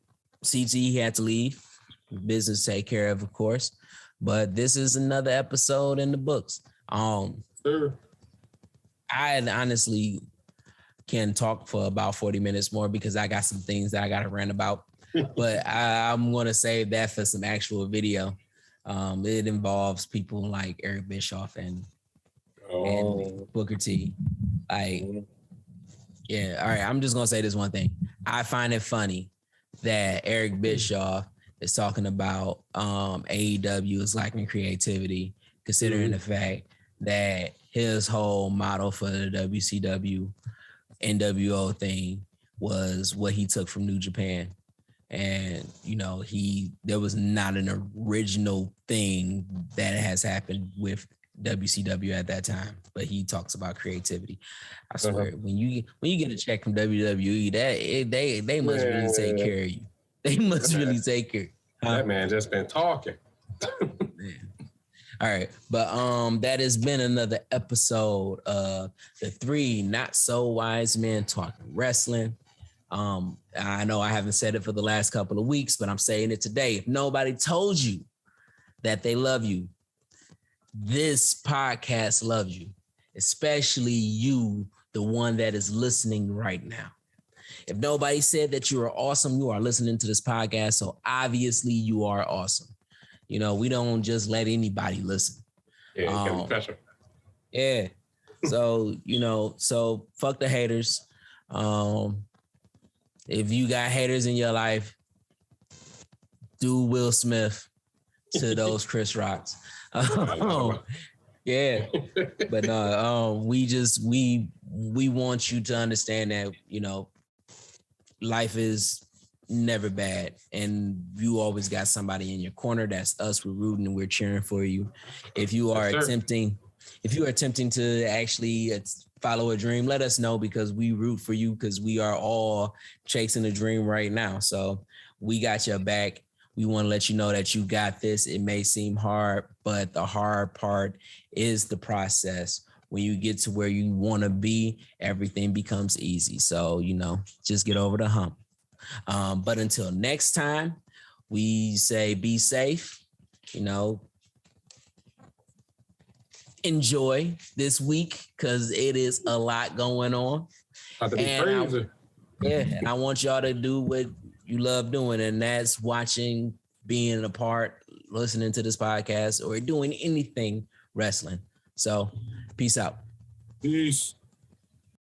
CT, he had to leave, business to take care of course, but this is another episode in the books. Sure. I honestly can talk for about 40 minutes more because I got some things that I got to rant about, but I'm going to save that for some actual video. It involves people like Eric Bischoff and Booker T. Yeah, all right, I'm just going to say this one thing. I find it funny that Eric Bischoff is talking about AEW is lacking creativity, considering the fact that his whole model for the WCW NWO thing was what he took from New Japan. And, you know, there was not an original thing that has happened with WCW at that time, but he talks about creativity. I swear, when you get a check from WWE, they must really take care of you. They must really take care. That man just been talking. All right, but that has been another episode of the Three Not So Wise Men Talking Wrestling. I know I haven't said it for the last couple of weeks, but I'm saying it today. If nobody told you that they love you, this podcast loves you, especially you, the one that is listening right now. If nobody said that you are awesome, you are listening to this podcast, so obviously you are awesome. You know, we don't just let anybody listen. Yeah, it can be special. Yeah. So, you know, so fuck the haters. If you got haters in your life, do Will Smith to those Chris Rocks. Yeah, but no, we want you to understand that, you know, life is never bad, and you always got somebody in your corner. That's us. We're rooting and we're cheering for you. If you are attempting to actually follow a dream, let us know, because we root for you, because we are all chasing a dream right now. So we got your back. We want to let you know that you got this. It may seem hard, but the hard part is the process. When you get to where you want to be, everything becomes easy. So, you know, just get over the hump. But until next time, we say be safe, you know, enjoy this week because it is a lot going on. And I want y'all to do what you love doing, and that's watching, being a part, listening to this podcast, or doing anything wrestling. So, peace out. Peace.